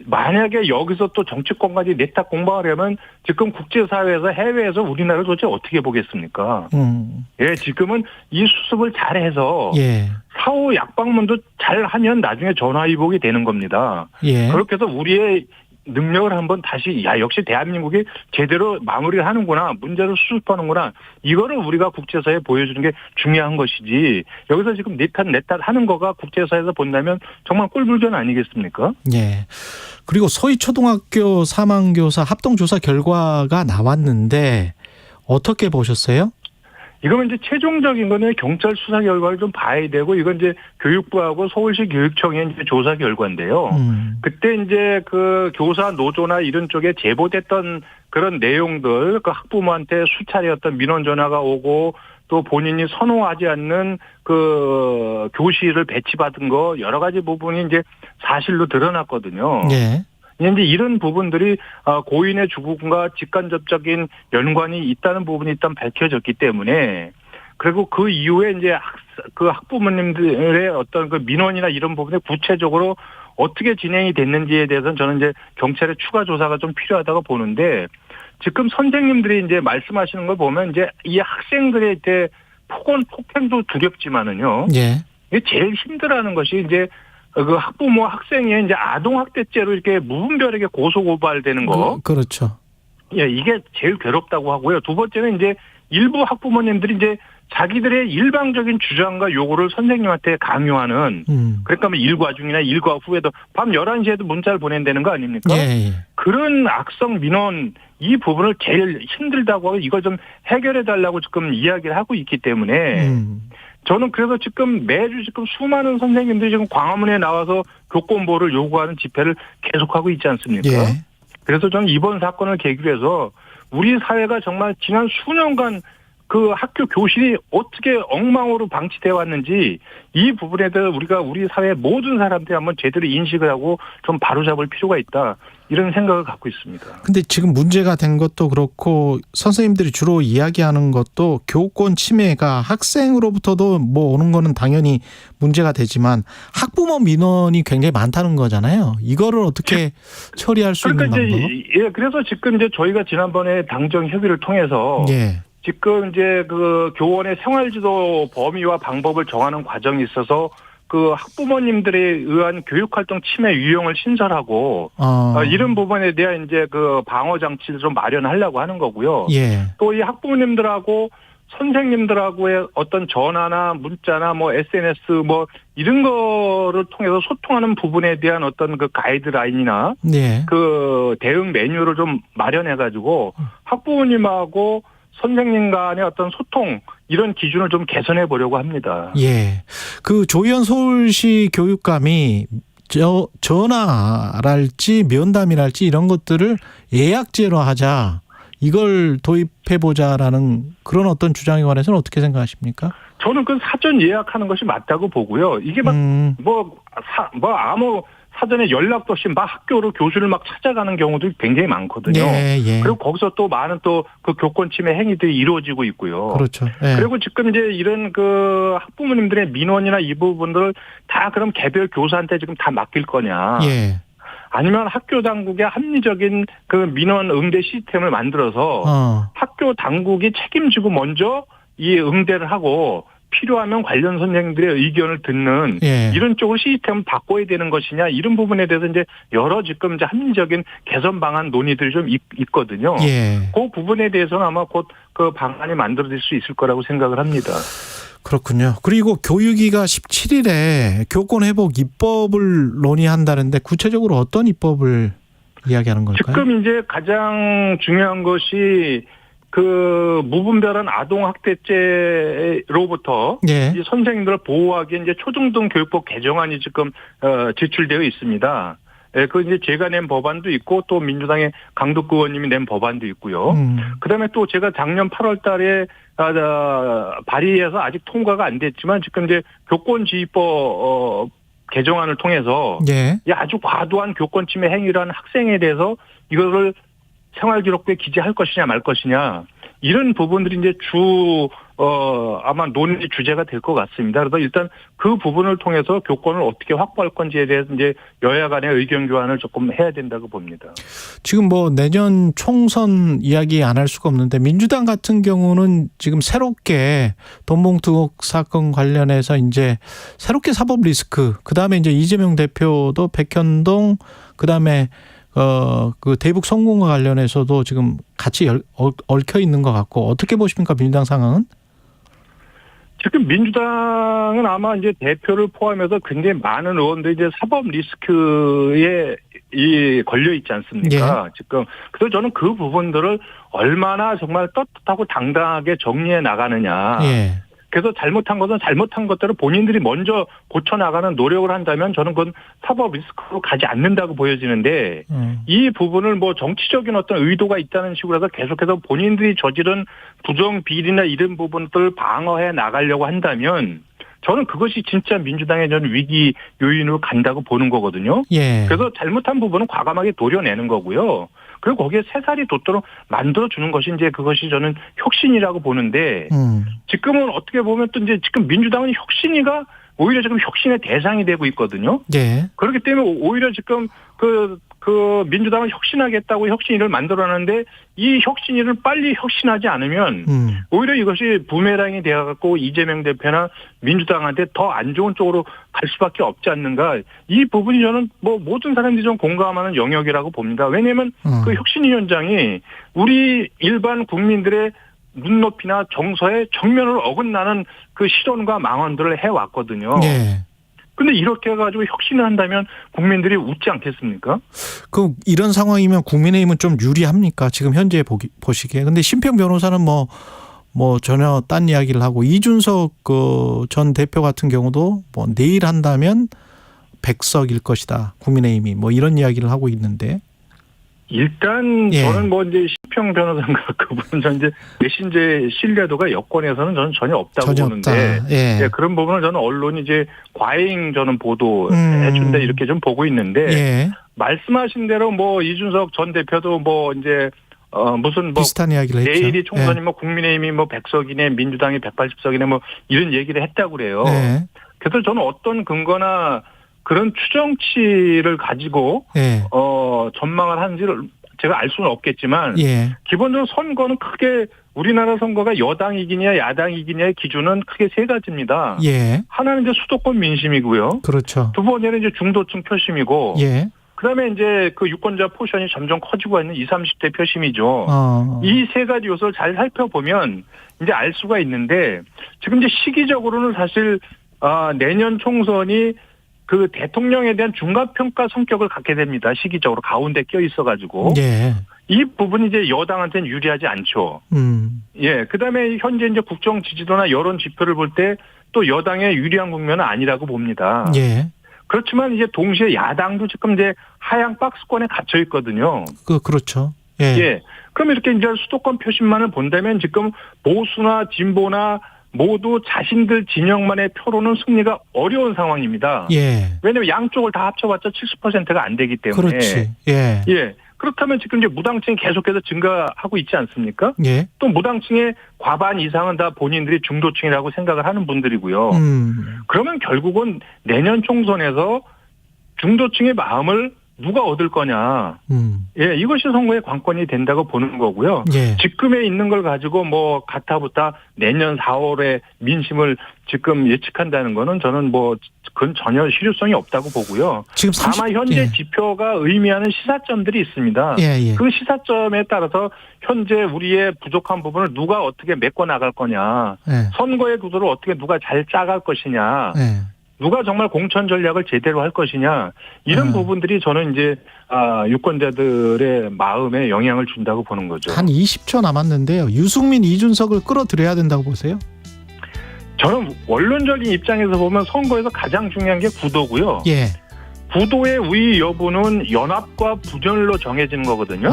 만약에 여기서 또 정치권까지 내 탓 공방하려면 지금 국제사회에서 해외에서 우리나라를 도대체 어떻게 보겠습니까? 지금은 이 수습을 잘해서 사후 약방문도 잘하면 나중에 전화위복이 되는 겁니다. 그렇게 해서 우리의 능력을 한번 다시 역시 대한민국이 제대로 마무리를 하는구나, 문제를 수습하는구나, 이거를 우리가 국제사회에 보여주는 게 중요한 것이지, 여기서 지금 내 탓 하는 거가 국제사회에서 본다면 정말 꼴불견 아니겠습니까? 그리고 서희초등학교 사망교사 합동조사 결과가 나왔는데 어떻게 보셨어요? 이거는 이제 최종적인 거는 경찰 수사 결과를 좀 봐야 되고, 이건 이제 교육부하고 서울시 교육청의 이제 조사 결과인데요. 그때 이제 그 교사 노조나 이런 쪽에 제보됐던 그런 내용들, 그 학부모한테 수차례 어떤 민원 전화가 오고 또 본인이 선호하지 않는 그 교실을 배치받은 거 여러 가지 부분이 이제 사실로 드러났거든요. 이제 이런 부분들이 고인의 죽음과 직간접적인 연관이 있다는 부분이 일단 밝혀졌기 때문에, 그리고 그 이후에 이제 그 학부모님들의 어떤 그 민원이나 이런 부분에 구체적으로 어떻게 진행이 됐는지에 대해서는 저는 이제 경찰의 추가 조사가 좀 필요하다고 보는데, 지금 선생님들이 이제 말씀하시는 걸 보면 이제 이 학생들의 이제 폭행도 두렵지만은요. 이게 제일 힘들어하는 것이 이제 그 학부모 학생의 이제 아동학대죄로 이렇게 무분별하게 고소고발되는 거. 그렇죠. 이게 제일 괴롭다고 하고요. 두 번째는 이제 일부 학부모님들이 이제 자기들의 일방적인 주장과 요구를 선생님한테 강요하는, 그러니까 뭐 일과 중이나 일과 후에도 밤 11시에도 문자를 보낸다는 거 아닙니까? 그런 악성 민원, 이 부분을 제일 힘들다고 하고 이걸 좀 해결해달라고 지금 이야기를 하고 있기 때문에 저는 그래서 지금 매주 지금 수많은 선생님들이 지금 광화문에 나와서 교권보호를 요구하는 집회를 계속하고 있지 않습니까? 그래서 저는 이번 사건을 계기로 해서 우리 사회가 정말 지난 수년간 그 학교 교실이 어떻게 엉망으로 방치되어 왔는지, 이 부분에 대해서 우리가 우리 사회 모든 사람들이 한번 제대로 인식을 하고 좀 바로잡을 필요가 있다, 이런 생각을 갖고 있습니다. 근데 지금 문제가 된 것도 그렇고 선생님들이 주로 이야기하는 것도 교권 침해가 학생으로부터도 뭐 오는 거는 당연히 문제가 되지만 학부모 민원이 굉장히 많다는 거잖아요. 이거를 어떻게 처리할 수 있는 방법? 그래서 지금 이제 저희가 지난번에 당정 협의를 통해서 지금 이제 그 교원의 생활지도 범위와 방법을 정하는 과정이 있어서 그 학부모님들에 의한 교육활동 침해 유형을 신설하고 이런 부분에 대한 이제 그 방어 장치를 좀 마련하려고 하는 거고요. 또 이 학부모님들하고 선생님들하고의 어떤 전화나 문자나 뭐 SNS 뭐 이런 거를 통해서 소통하는 부분에 대한 어떤 그 가이드라인이나 그 대응 매뉴얼을 좀 마련해가지고 학부모님하고 선생님 간의 어떤 소통, 이런 기준을 좀 개선해 보려고 합니다. 그 조희연 서울시 교육감이 전화랄지 면담이랄지 이런 것들을 예약제로 하자, 이걸 도입해보자라는 그런 어떤 주장에 관해서는 어떻게 생각하십니까? 저는 그 사전 예약하는 것이 맞다고 보고요. 이게 막 아무 사전에 연락도 없이 막 학교로 교수를 막 찾아가는 경우도 굉장히 많거든요. 예, 예. 그리고 거기서 또 많은 또 그 교권 침해 행위들이 이루어지고 있고요. 그렇죠. 예. 그리고 지금 이제 이런 그 학부모님들의 민원이나 이 부분들을 다 그럼 개별 교사한테 지금 다 맡길 거냐. 예. 아니면 학교 당국의 합리적인 그 민원 응대 시스템을 만들어서 학교 당국이 책임지고 먼저 이 응대를 하고 필요하면 관련 선생님들의 의견을 듣는 예. 이런 쪽으로 시스템을 바꿔야 되는 것이냐 이런 부분에 대해서 이제 여러 지금 이제 합리적인 개선 방안 논의들이 좀 있거든요. 예. 그 부분에 대해서는 아마 곧 그 방안이 만들어질 수 있을 거라고 생각을 합니다. 그렇군요. 그리고 교육위가 17일에 교권 회복 입법을 논의한다는데 구체적으로 어떤 입법을 이야기하는 걸까요? 지금 이제 가장 중요한 것이 그 무분별한 아동 학대죄로부터 예. 이 선생님들을 보호하기 이제 초중등 교육법 개정안이 지금 제출되어 있습니다. 예, 그 이제 제가 낸 법안도 있고 또 민주당의 강덕구 의원님이 낸 법안도 있고요. 그다음에 또 제가 작년 8월달에 발의해서 아직 통과가 안 됐지만 지금 이제 교권지휘법 개정안을 통해서 예. 아주 과도한 교권 침해 행위를 한 학생에 대해서 이거를 생활기록부에 기재할 것이냐 말 것이냐 이런 부분들이 이제 아마 논의 주제가 될 것 같습니다. 그래서 일단 그 부분을 통해서 교권을 어떻게 확보할 건지에 대해서 이제 여야 간의 의견 교환을 조금 해야 된다고 봅니다. 지금 뭐 내년 총선 이야기 안 할 수가 없는데 민주당 같은 경우는 지금 새롭게 돈봉투 의혹 사건 관련해서 이제 새롭게 사법 리스크, 그다음에 이제 이재명 대표도 백현동, 그다음에 그 대북 성공과 관련해서도 지금 같이 얽혀 있는 것 같고 어떻게 보십니까 민주당 상황은? 지금 민주당은 아마 이제 대표를 포함해서 굉장히 많은 의원들이 이제 사법 리스크에 걸려 있지 않습니까? 예. 지금 그래서 저는 그 부분들을 얼마나 정말 떳떳하고 당당하게 정리해 나가느냐. 예. 그래서 잘못한 것은 잘못한 것대로 본인들이 먼저 고쳐나가는 노력을 한다면 저는 그건 사법 리스크로 가지 않는다고 보여지는데 이 부분을 뭐 정치적인 어떤 의도가 있다는 식으로 해서 계속해서 본인들이 저지른 부정비리나 이런 부분들을 방어해 나가려고 한다면 저는 그것이 진짜 민주당의 저는 위기 요인으로 간다고 보는 거거든요. 예. 그래서 잘못한 부분은 과감하게 도려내는 거고요. 그리고 거기에 새살이 돋도록 만들어주는 것이 이제 그것이 저는 혁신이라고 보는데 지금은 어떻게 보면 또 이제 지금 민주당은 혁신이가 오히려 지금 혁신의 대상이 되고 있거든요. 예. 그렇기 때문에 오히려 지금 그 민주당은 혁신하겠다고 혁신위를 만들어놨는데 이 혁신위를 빨리 혁신하지 않으면 오히려 이것이 부메랑이 되어갖고 이재명 대표나 민주당한테 더 안 좋은 쪽으로 갈 수밖에 없지 않는가. 이 부분이 저는 뭐 모든 사람들이 좀 공감하는 영역이라고 봅니다. 왜냐하면 그 혁신위원장이 우리 일반 국민들의 눈높이나 정서에 정면으로 어긋나는 그 실언과 망언들을 해왔거든요. 예. 근데 이렇게 해가지고 혁신을 한다면 국민들이 웃지 않겠습니까? 그 이런 상황이면 국민의힘은 좀 유리합니까? 지금 현재 보시기에. 근데 심평 변호사는 뭐 전혀 딴 이야기를 하고 이준석 그 전 대표 같은 경우도 뭐 내일 한다면 100석일 것이다. 국민의힘이 뭐 이런 이야기를 하고 있는데. 일단 예. 저는 뭐 이제 심평 변호사인가 그분은 전 이제 내신제 신뢰도가 여권에서는 저는 전혀 없다고 보는데 예. 예, 그런 부분은 저는 언론이 이제 과잉 저는 보도해준다 이렇게 좀 보고 있는데 예. 말씀하신 대로 뭐 이준석 전 대표도 뭐 이제 무슨 뭐 비슷한 이야기를 했죠. 내일이 총선이 예. 뭐 국민의힘이 뭐 100석이네 민주당이 180석이네 뭐 이런 얘기를 했다고 그래요. 예. 그래서 저는 어떤 근거나 그런 추정치를 가지고 예. 전망을 하는지를 제가 알 수는 없겠지만 예. 기본적으로 선거는 크게 우리나라 선거가 여당 이기냐 야당 이기냐의 기준은 크게 세 가지입니다. 예. 하나는 이제 수도권 민심이고요. 그렇죠. 두 번째는 이제 중도층 표심이고 예. 그다음에 이제 그 유권자 포션이 점점 커지고 있는 20, 30대 표심이죠. 이 세 가지 요소를 잘 살펴보면 이제 알 수가 있는데 지금 이제 시기적으로는 사실 내년 총선이 그 대통령에 대한 중간평가 성격을 갖게 됩니다. 시기적으로 가운데 껴 있어가지고. 예. 이 부분이 이제 여당한테는 유리하지 않죠. 예. 그 다음에 현재 이제 국정 지지도나 여론 지표를 볼 때 또 여당의 유리한 국면은 아니라고 봅니다. 예. 그렇지만 이제 동시에 야당도 지금 이제 하향 박스권에 갇혀 있거든요. 그렇죠. 예. 예. 그럼 이렇게 이제 수도권 표심만을 본다면 지금 보수나 진보나 모두 자신들 진영만의 표로는 승리가 어려운 상황입니다. 예. 왜냐하면 양쪽을 다 합쳐봤자 70%가 안 되기 때문에. 그렇지. 예. 예. 그렇다면 지금 이제 무당층이 계속해서 증가하고 있지 않습니까? 예. 또 무당층의 과반 이상은 다 본인들이 중도층이라고 생각을 하는 분들이고요. 그러면 결국은 내년 총선에서 중도층의 마음을 누가 얻을 거냐. 예, 이것이 선거의 관건이 된다고 보는 거고요. 예. 지금에 있는 걸 가지고 뭐 가타부타 내년 4월에 민심을 지금 예측한다는 거는 저는 뭐 그건 전혀 실효성이 없다고 보고요. 지금 다만 현재 지표가 의미하는 시사점들이 있습니다. 예. 그 시사점에 따라서 현재 우리의 부족한 부분을 누가 어떻게 메꿔 나갈 거냐. 예. 선거의 구도를 어떻게 누가 잘 짜갈 것이냐. 예. 누가 정말 공천 전략을 제대로 할 것이냐. 이런 부분들이 저는 이제 유권자들의 마음에 영향을 준다고 보는 거죠. 한 20초 남았는데요. 유승민, 이준석을 끌어들여야 된다고 보세요? 저는 원론적인 입장에서 보면 선거에서 가장 중요한 게 구도고요. 예. 구도의 우위 여부는 연합과 분열로 정해지는 거거든요.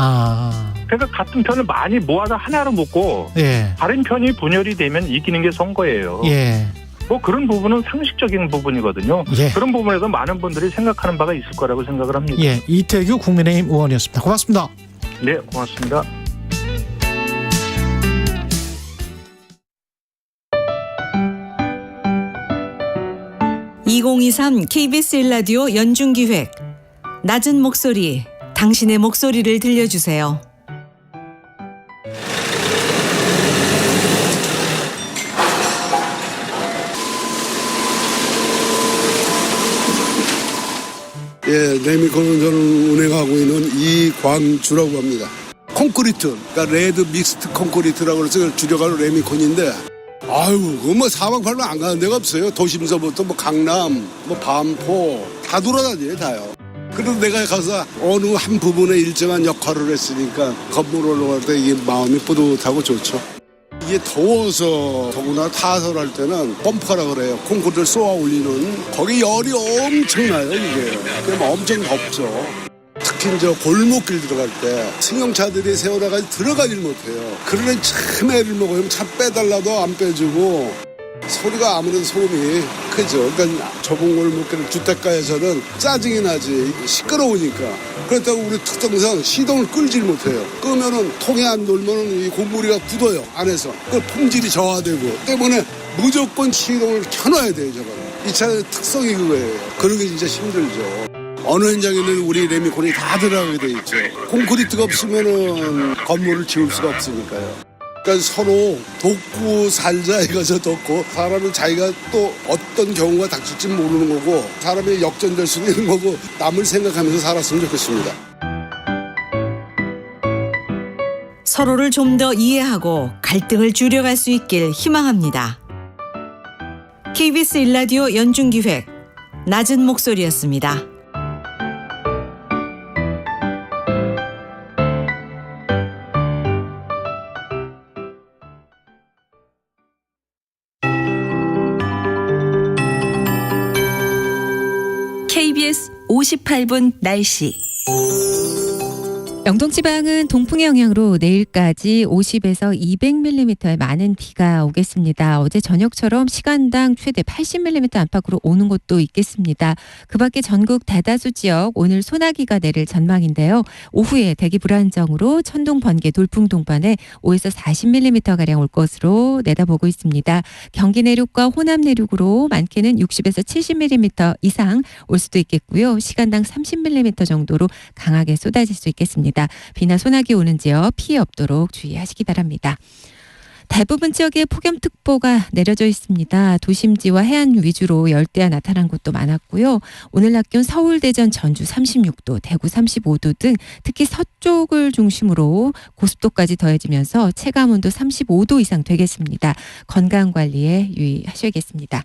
그러니까 같은 편을 많이 모아서 하나로 묶고 예. 다른 편이 분열이 되면 이기는 게 선거예요. 예. 뭐 그런 부분은 상식적인 부분이거든요. 예. 그런 부분에서 많은 분들이 생각하는 바가 있을 거라고 생각을 합니다. 예. 이태규 국민의힘 의원이었습니다. 고맙습니다. 네, 고맙습니다. (2023) KBS 1라디오 연중기획 낮은 목소리 당신의 목소리를 들려주세요. 예, 레미콘은 저는 운행하고 있는 이광주라고 합니다. 콘크리트, 그러니까 레드 믹스트 콘크리트라고 해서 줄여가는 레미콘인데, 아유, 그거 뭐 사방팔방 안 가는 데가 없어요. 도심서부터 뭐 강남, 뭐 반포 다 돌아다녀요, 다요. 그래도 내가 가서 어느 한 부분에 일정한 역할을 했으니까 건물 올라갈 때 이게 마음이 뿌듯하고 좋죠. 이게 더워서 더구나 타설할 때는 펌프카라 그래요. 콘크리트를 쏘아 올리는 거기 열이 엄청나요, 이게. 그럼 엄청 덥죠. 특히 이제 골목길 들어갈 때 승용차들이 세워나가지 들어가질 못해요. 그러면 참 애를 먹어요. 차 빼달라도 안 빼주고 소리가 아무래도 소음이 크죠. 그러니까 좁은 골목길 주택가에서는 짜증이 나지. 시끄러우니까. 그렇다고 우리 특성상 시동을 끌질 못해요. 끄면은 통에 안 돌면은 이 고무리가 굳어요, 안에서. 그 품질이 저하되고 때문에 무조건 시동을 켜놔야 돼요, 저거는. 이 차의 특성이 그거예요. 그런 게 진짜 힘들죠. 어느 현장에는 우리 레미콘이 다 들어가게 돼 있죠. 콘크리트가 없으면은 건물을 지을 수가 없으니까요. 그러니까 서로 돕고 살자 이거죠. 돕고 사람은 자기가 또 어떤 경우가 닥칠지 모르는 거고 사람이 역전될 수도 있는 거고 남을 생각하면서 살았으면 좋겠습니다. 서로를 좀 더 이해하고 갈등을 줄여갈 수 있길 희망합니다. KBS 1라디오 연중기획 낮은 목소리였습니다. KBS 58분 날씨. 영동지방은 동풍의 영향으로 내일까지 50에서 200mm의 많은 비가 오겠습니다. 어제 저녁처럼 시간당 최대 80mm 안팎으로 오는 곳도 있겠습니다. 그 밖에 전국 대다수 지역 오늘 소나기가 내릴 전망인데요. 오후에 대기 불안정으로 천둥, 번개, 돌풍 동반에 5에서 40mm가량 올 것으로 내다보고 있습니다. 경기 내륙과 호남 내륙으로 많게는 60에서 70mm 이상 올 수도 있겠고요. 시간당 30mm 정도로 강하게 쏟아질 수 있겠습니다. 비나 소나기 오는 지역 피해 없도록 주의하시기 바랍니다. 대부분 지역에 폭염특보가 내려져 있습니다. 도심지와 해안 위주로 열대야 나타난 곳도 많았고요. 오늘 낮 기온 서울, 대전, 전주 36도, 대구 35도 등 특히 서쪽을 중심으로 고습도까지 더해지면서 체감온도 35도 이상 되겠습니다. 건강관리에 유의하셔야겠습니다.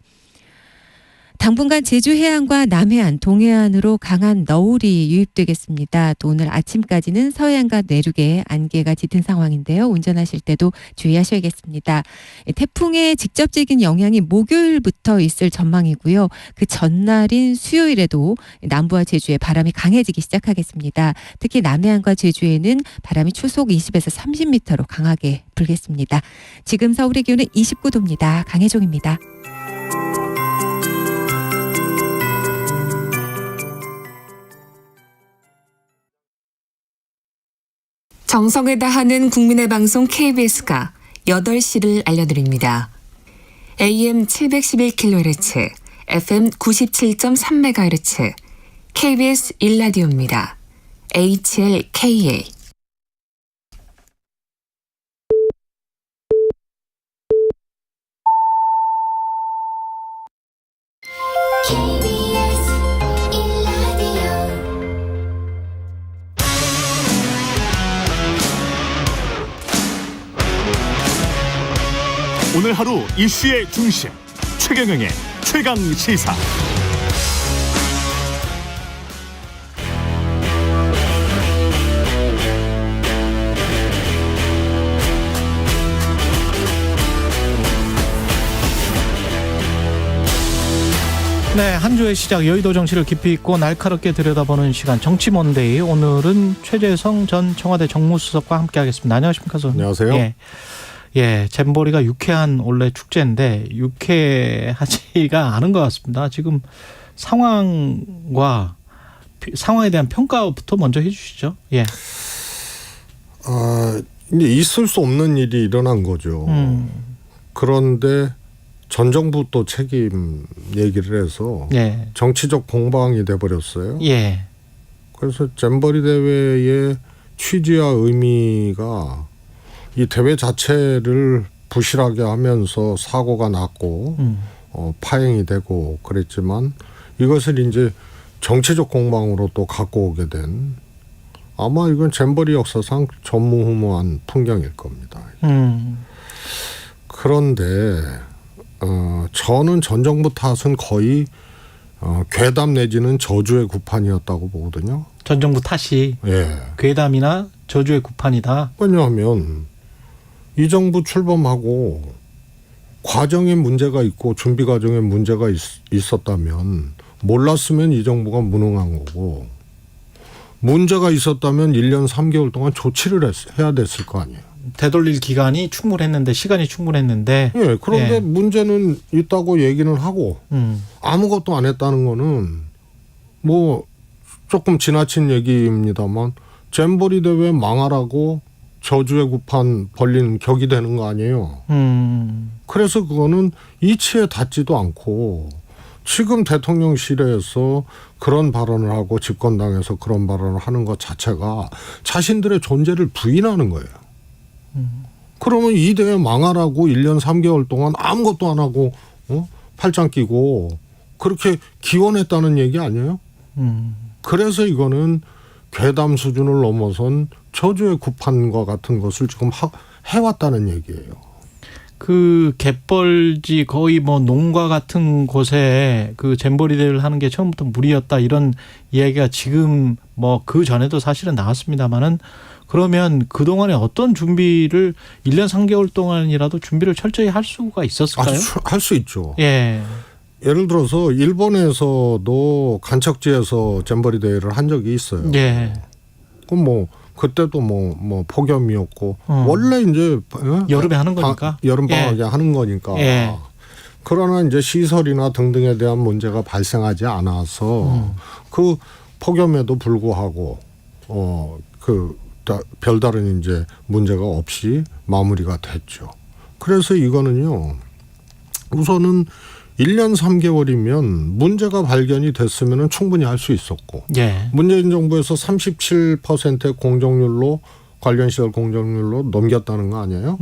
당분간 제주 해안과 남해안, 동해안으로 강한 너울이 유입되겠습니다. 또 오늘 아침까지는 서해안과 내륙에 안개가 짙은 상황인데요. 운전하실 때도 주의하셔야겠습니다. 태풍의 직접적인 영향이 목요일부터 있을 전망이고요. 그 전날인 수요일에도 남부와 제주에 바람이 강해지기 시작하겠습니다. 특히 남해안과 제주에는 바람이 초속 20에서 30m로 강하게 불겠습니다. 지금 서울의 기온은 29도입니다. 강혜종입니다. 정성을 다하는 국민의 방송 KBS가 8시를 알려드립니다. AM 711kHz, FM 97.3MHz, KBS 1라디오입니다. HLKA. 오늘 하루 이슈의 중심 최경영의 최강 시사. 네, 한 주의 시작 여의도 정치를 깊이 있고 날카롭게 들여다보는 시간 정치몬데이. 오늘은 최재성 전 청와대 정무수석과 함께하겠습니다. 안녕하십니까, 선생님. 안녕하세요. 예, 잼버리가 유쾌한 원래 축제인데 유쾌하지가 않은 것 같습니다. 지금 상황에 대한 평가부터 먼저 해주시죠. 예. 이제 있을 수 없는 일이 일어난 거죠. 그런데 전 정부 또 책임 얘기를 해서 예. 정치적 공방이 돼버렸어요. 예. 그래서 잼버리 대회의 취지와 의미가 이 대회 자체를 부실하게 하면서 사고가 났고 파행이 되고 그랬지만 이것을 이제 정치적 공방으로 또 갖고 오게 된 아마 이건 잼버리 역사상 전무후무한 풍경일 겁니다. 그런데 저는 전 정부 탓은 거의 괴담 내지는 저주의 구판이었다고 보거든요. 전 정부 탓이 예. 괴담이나 저주의 구판이다. 왜냐하면 이 정부 출범하고 과정에 문제가 있고 준비 과정에 문제가 있었다면 몰랐으면 이 정부가 무능한 거고 문제가 있었다면 1년 3개월 동안 조치를 해야 됐을 거 아니에요. 되돌릴 기간이 충분했는데 시간이 충분했는데 예, 그런데 예. 문제는 있다고 얘기는 하고 아무것도 안 했다는 거는 뭐 조금 지나친 얘기입니다만 잼버리 대회 망하라고 저주의 구판 벌리는 격이 되는 거 아니에요. 그래서 그거는 이치에 닿지도 않고 지금 대통령실에서 그런 발언을 하고 집권당에서 그런 발언을 하는 것 자체가 자신들의 존재를 부인하는 거예요. 그러면 이 대회 망하라고 1년 3개월 동안 아무것도 안 하고 팔짱 끼고 그렇게 기원했다는 얘기 아니에요? 그래서 이거는 괴담 수준을 넘어선 저주의 구판과 같은 것을 지금 해왔다는 얘기예요. 그 갯벌지 거의 뭐 농가 같은 곳에 그 잼버리 대회를 하는 게 처음부터 무리였다 이런 이야기가 지금 뭐 그 전에도 사실은 나왔습니다만은 그러면 그동안에 어떤 준비를 1년 3개월 동안이라도 준비를 철저히 할 수가 있었을까요? 할 수 있죠. 예. 예를 들어서 일본에서도 간척지에서 잼버리 대회를 한 적이 있어요. 예. 그럼 뭐 그때도 뭐 폭염이었고 원래 이제 여름에 하는 거니까 여름 방학에 하는 거니까. 예. 그러나 이제 시설이나 등등에 대한 문제가 발생하지 않아서 그 폭염에도 불구하고 별다른 이제 문제가 없이 마무리가 됐죠. 그래서 이거는요. 우선은 1년 3개월이면 문제가 발견이 됐으면 충분히 할 수 있었고 예. 문재인 정부에서 37%의 공정률로 관련 시설 공정률로 넘겼다는 거 아니에요?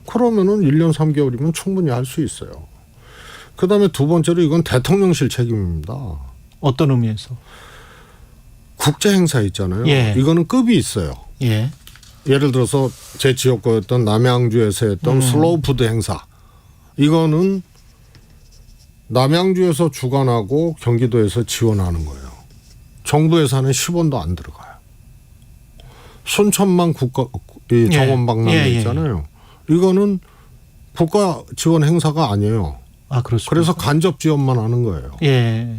그러면은 1년 3개월이면 충분히 할 수 있어요. 그다음에 두 번째로 이건 대통령실 책임입니다. 어떤 의미에서? 국제 행사 있잖아요. 예. 이거는 급이 있어요. 예. 예를 들어서 제 지역구였던 남양주에서 했던 슬로우 푸드 행사. 이거는 남양주에서 주관하고 경기도에서 지원하는 거예요. 정부 예산은 10원도 안 들어가요. 순천만 국가 이 정원박람회 있잖아요. 이거는 국가 지원 행사가 아니에요. 아, 그렇습니다. 그래서 간접 지원만 하는 거예요. 예.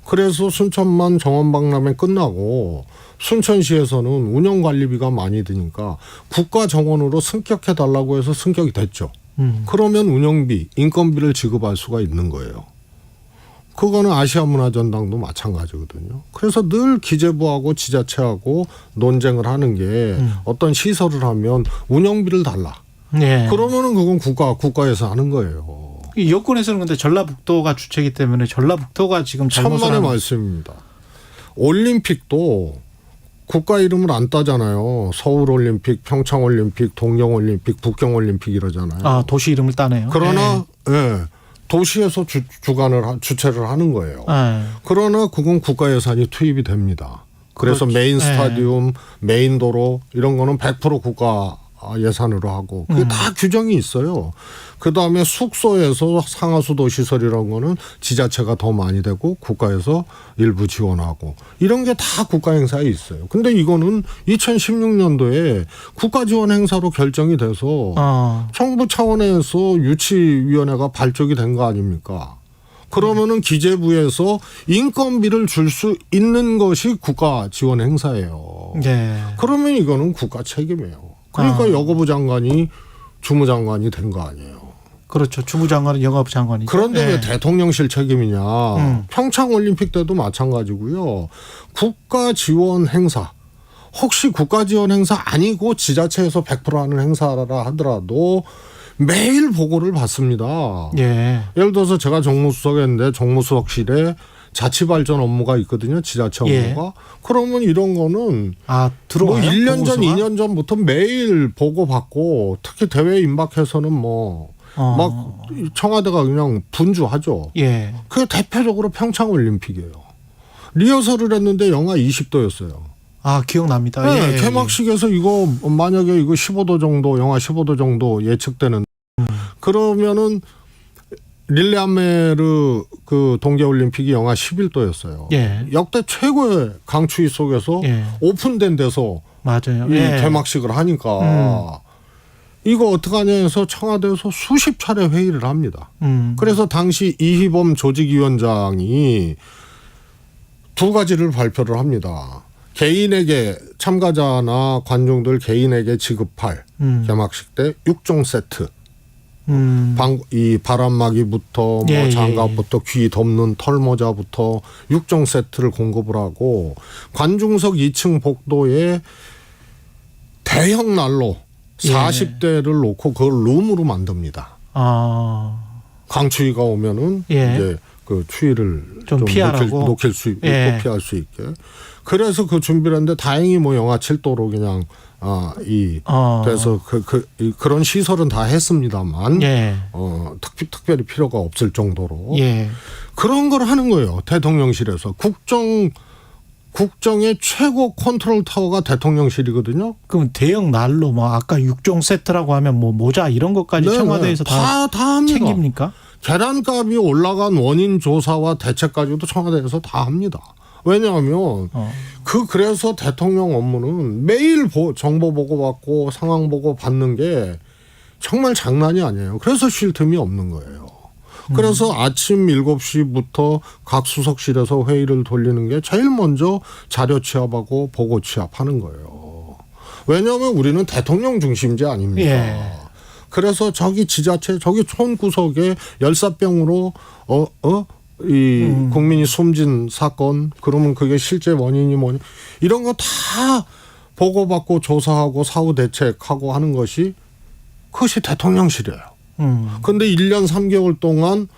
그래서 순천만 정원박람회 끝나고 순천시에서는 운영관리비가 많이 드니까 국가 정원으로 승격해달라고 해서 승격이 됐죠. 그러면 운영비, 인건비를 지급할 수가 있는 거예요. 그거는 아시아문화전당도 마찬가지거든요. 그래서 늘 기재부하고 지자체하고 논쟁을 하는 게 어떤 시설을 하면 운영비를 달라. 네. 그러면은 그건 국가에서 하는 거예요. 이 여권에서는 근데 전라북도가 주체이기 때문에 전라북도가 지금 천만의 말씀입니다. 올림픽도 국가 이름을 안 따잖아요. 서울올림픽, 평창올림픽, 동경올림픽, 북경올림픽 이러잖아요. 아, 도시 이름을 따네요. 그러나 도시에서 주최를 하는 거예요. 그러나 그건 국가 예산이 투입이 됩니다. 그래서 그렇죠. 메인 스타디움, 메인 도로 이런 거는 100% 국가 예산으로 하고 그게 다 규정이 있어요. 그다음에 숙소에서 상하수도 시설 이런 거는 지자체가 더 많이 되고 국가에서 일부 지원하고 이런 게 다 국가 행사에 있어요. 근데 이거는 2016년도에 국가 지원 행사로 결정이 돼서 정부 차원에서 유치위원회가 발족이 된 거 아닙니까? 그러면은 기재부에서 인건비를 줄 수 있는 것이 국가 지원 행사예요. 네. 그러면 이거는 국가 책임이에요. 그러니까 여가부 장관이 주무장관이 된 거 아니에요. 그렇죠. 주무장관은 여가부 장관이죠. 그런데 왜 대통령실 책임이냐. 평창올림픽 때도 마찬가지고요. 국가 지원 행사. 혹시 국가 지원 행사 아니고 지자체에서 100% 하는 행사라 하더라도 매일 보고를 받습니다. 예. 예를 들어서 제가 정무수석인데 정무수석실에 자치발전 업무가 있거든요. 지자체 업무가. 그러면 이런 거는 들어와요? 뭐 1년 전, 보고서가? 2년 전부터 매일 보고받고 특히 대회 임박해서는 막 청와대가 그냥 분주하죠. 예. 그게 대표적으로 평창올림픽이에요. 리허설을 했는데 영하 20도였어요. 아, 기억납니다. 네, 예. 개막식에서 이거 만약에 이거 15도 정도, 영하 15도 정도 예측되는 그러면은 릴레아메르 그 동계올림픽이 영하 11도였어요. 예. 역대 최고의 강추위 속에서 오픈된 데서 맞아요. 이 예. 개막식을 하니까 이거 어떡하냐 해서 청와대에서 수십 차례 회의를 합니다. 그래서 당시 이희범 조직위원장이 두 가지를 발표를 합니다. 개인에게 참가자나 관중들 개인에게 지급할 개막식 때 6종 세트. 이 바람막이부터 장갑부터 귀 덮는 털모자부터 6종 세트를 공급을 하고 관중석 2층 복도에 대형 난로 40대를 놓고 그걸 룸으로 만듭니다. 강추위가 오면은 이제 그 추위를 좀 피하라고 녹일 수 있고 피할 수 있게. 그래서 그 준비를 했는데 다행히 뭐 영하 7도로 그냥 그래서 그런 시설은 다 했습니다만 특별히 필요가 없을 정도로 그런 걸 하는 거예요. 대통령실에서 국정의 최고 컨트롤 타워가 대통령실이거든요. 그럼 대형 난로 아까 6종 세트라고 하면 모자 이런 것까지 청와대에서 다 합니다. 챙깁니까? 계란값이 올라간 원인 조사와 대책까지도 청와대에서 다 합니다. 왜냐하면 그래서 대통령 업무는 매일 정보 보고받고 상황 보고 받는 게 정말 장난이 아니에요. 그래서 쉴 틈이 없는 거예요. 그래서 아침 7시부터 각 수석실에서 회의를 돌리는 게 제일 먼저 자료 취합하고 보고 취합하는 거예요. 왜냐하면 우리는 대통령 중심제 아닙니까? 그래서 저기 지자체 저기 촌구석에 열사병으로 국민이 숨진 사건 그러면 그게 실제 원인이 뭐냐 이런 거 다 보고받고 조사하고 사후 대책하고 하는 것이 그것이 대통령실이에요. 근데 1년 3개월 동안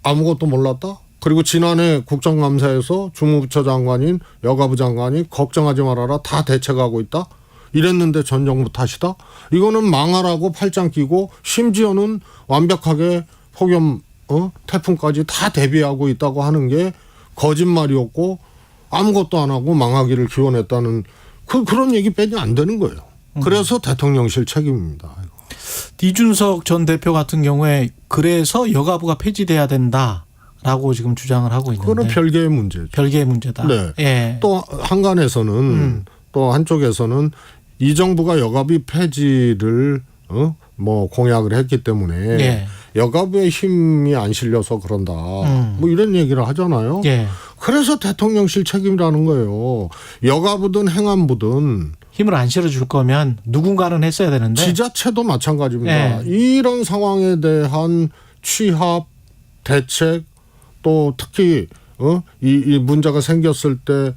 아무것도 몰랐다? 그리고 지난해 국정감사에서 주무부처 장관인 여가부 장관이 걱정하지 말아라 다 대책하고 있다? 이랬는데 전 정부 탓이다? 이거는 망하라고 팔짱 끼고 심지어는 완벽하게 폭염 태풍까지 다 대비하고 있다고 하는 게 거짓말이었고 아무것도 안 하고 망하기를 기원했다는 그런 얘기 빼면 안 되는 거예요. 그래서 대통령실 책임입니다. 이준석 전 대표 같은 경우에 그래서 여가부가 폐지돼야 된다. 라고 지금 주장을 하고 있는데. 그거는 별개의 문제죠. 별개의 문제다. 네. 예. 또 한간에서는 또 한쪽에서는 이 정부가 여가비 폐지를 뭐 공약을 했기 때문에 예. 여가부의 힘이 안 실려서 그런다. 뭐 이런 얘기를 하잖아요. 예. 그래서 대통령실 책임이라는 거예요. 여가부든 행안부든 힘을 안 실어줄 거면 누군가는 했어야 되는데. 지자체도 마찬가지입니다. 예. 이런 상황에 대한 취합, 대책, 또 특히 이 문제가 생겼을 때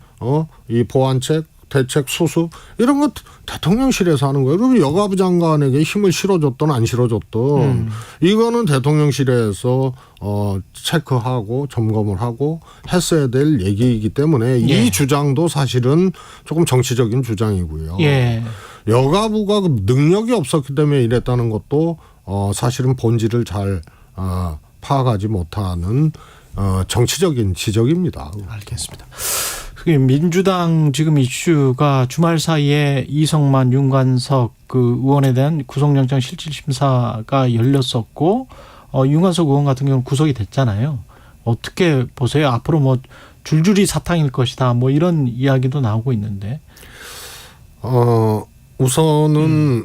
이 보완책, 대책, 수습 이런 거 대통령실에서 하는 거예요. 그러면 여가부 장관에게 힘을 실어줬든 안 실어줬든 이거는 대통령실에서 체크하고 점검을 하고 했어야 될 얘기이기 때문에 예. 이 주장도 사실은 조금 정치적인 주장이고요. 예. 여가부가 능력이 없었기 때문에 이랬다는 것도 사실은 본질을 잘 파악하지 못하는 정치적인 지적입니다. 알겠습니다. 민주당 지금 이슈가 주말 사이에 이성만, 윤관석 그 의원에 대한 구속영장 실질심사가 열렸었고 윤관석 의원 같은 경우는 구속이 됐잖아요. 어떻게 보세요? 앞으로 뭐 줄줄이 사탕일 것이다. 뭐 이런 이야기도 나오고 있는데. 우선은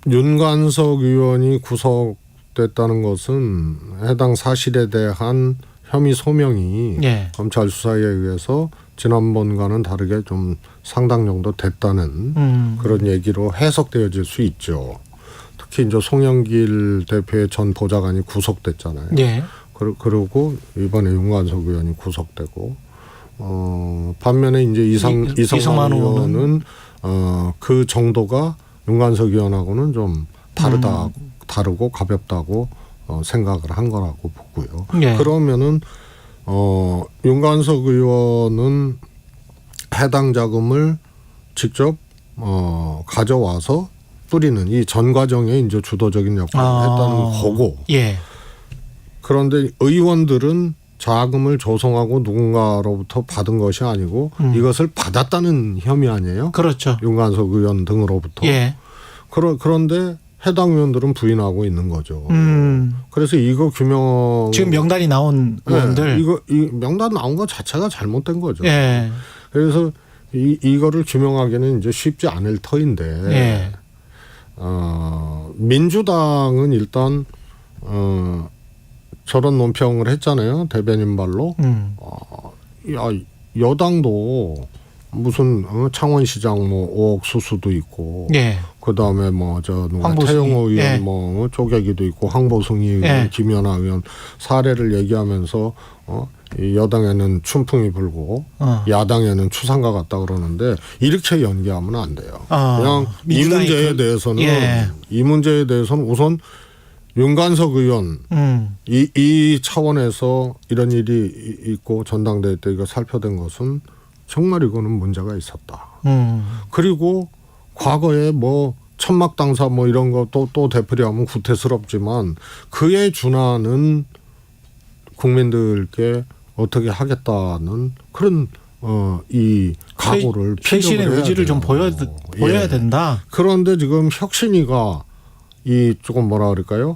윤관석 의원이 구속됐다는 것은 해당 사실에 대한 혐의 소명이 예. 검찰 수사에 의해서 지난번과는 다르게 좀 상당 정도 됐다는 그런 얘기로 해석되어질 수 있죠. 특히 이제 송영길 대표의 전 보좌관이 구속됐잖아요. 예. 그리고 이번에 윤관석 의원이 구속되고 반면에 이제 이성만 의원은 그 정도가 윤관석 의원하고는 좀 다르고 가볍다고 생각을 한 거라고 보고요. 예. 그러면은 윤관석 의원은 해당 자금을 직접 가져와서 뿌리는 이 전 과정에 이제 주도적인 역할을 했다는 거고. 예. 그런데 의원들은 자금을 조성하고 누군가로부터 받은 것이 아니고 이것을 받았다는 혐의 아니에요? 그렇죠. 윤관석 의원 등으로부터. 예. 그런데 해당 의원들은 부인하고 있는 거죠. 그래서 이거 규명 지금 명단이 나온 의원들. 이 명단 나온 것 자체가 잘못된 거죠. 예. 그래서 이거를 규명하기는 이제 쉽지 않을 터인데. 예. 민주당은 일단 저런 논평을 했잖아요. 대변인 말로. 여당도 무슨 창원시장 뭐 5억 수수도 있고. 예. 그다음에 뭐 태영호 의원 예. 뭐 쪼개기도 있고 황보승희 의원, 예. 김연아 의원 사례를 얘기하면서 이 여당에는 춘풍이 불고 야당에는 추상과 같다 그러는데 이렇게 연기하면 안 돼요. 그냥 이 문제에 대해서는 우선 윤관석 의원 이 차원에서 이런 일이 있고 전당대회 때 이거 살펴된 것은 정말 이거는 문제가 있었다. 그리고 과거에 뭐 천막 당사 뭐 이런 거 또 되풀이하면 구태스럽지만 그에 준하는 국민들께 어떻게 하겠다는 그런 이 각오를 쇄신의 의지를 좀 보여야 된다. 그런데 지금 혁신위가 이 조금 뭐라 그럴까요?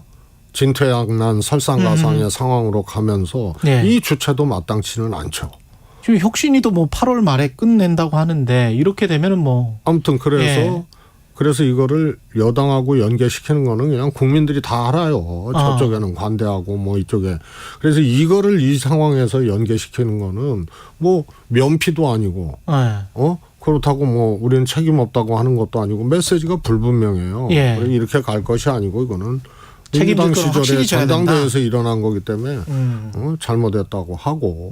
진퇴양난 설상가상의 상황으로 가면서 이 주체도 마땅치는 않죠. 지금 혁신이도 뭐 8월 말에 끝낸다고 하는데 이렇게 되면은 뭐 아무튼 그래서 이거를 여당하고 연계시키는 거는 그냥 국민들이 다 알아요. 저쪽에는 관대하고 뭐 이쪽에. 그래서 이거를 이 상황에서 연계시키는 거는 뭐 면피도 아니고 그렇다고 뭐 우리는 책임 없다고 하는 것도 아니고 메시지가 불분명해요. 이렇게 갈 것이 아니고 이거는 민주당 시절에 전당대회에서 일어난 거기 때문에 잘못했다고 하고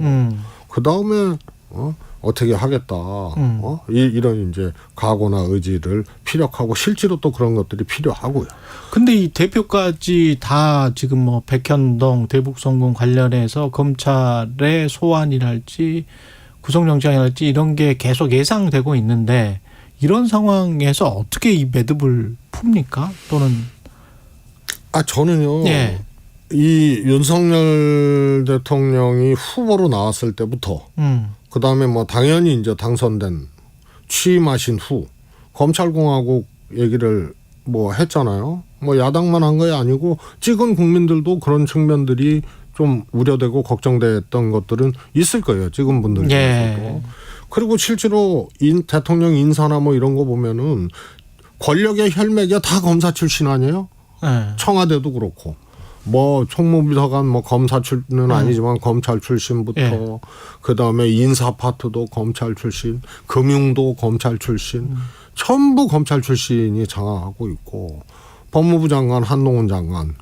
그다음에 어떻게 하겠다. 이런 이제 각오나 의지를 피력하고 실제로 또 그런 것들이 필요하고요. 근데 이 대표까지 다 지금 뭐 백현동 대북송금 관련해서 검찰의 소환이랄지 구속영장이랄지 이런 게 계속 예상되고 있는데 이런 상황에서 어떻게 이 매듭을 풉니까? 또는 저는요. 이 윤석열 대통령이 후보로 나왔을 때부터 그다음에 뭐 당연히 이제 당선된 취임하신 후 검찰공화국 얘기를 뭐 했잖아요. 뭐 야당만 한 게 아니고 찍은 국민들도 그런 측면들이 좀 우려되고 걱정됐던 것들은 있을 거예요. 찍은 분들 중에서도. 예. 그리고 실제로 대통령 인사나 뭐 이런 거 보면은 권력의 혈맥이 다 검사 출신 아니에요? 예. 청와대도 그렇고. 뭐 총무비서관 뭐 검사 출신은 아니지만 검찰 출신부터 예. 그다음에 인사 파트도 검찰 출신, 금융도 검찰 출신, 전부 검찰 출신이 장악하고 있고 법무부 장관 한동훈 장관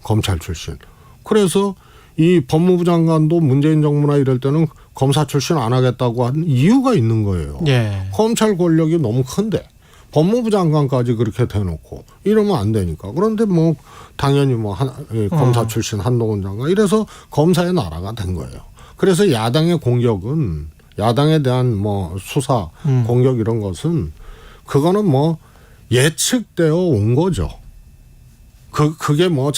검찰 출신. 그래서 이 법무부 장관도 문재인 정부나 이럴 때는 검사 출신 안 하겠다고 한 이유가 있는 거예요. 예. 검찰 권력이 너무 큰데 법무부 장관까지 그렇게 대놓고 이러면 안 되니까. 그런데 뭐 당연히 뭐 검사 출신 한동훈 장관 이래서 검사의 나라가 된 거예요. 그래서 야당의 공격은 야당에 대한 뭐 수사 공격 이런 것은 그거는 뭐 예측되어 온 거죠. 그게 뭐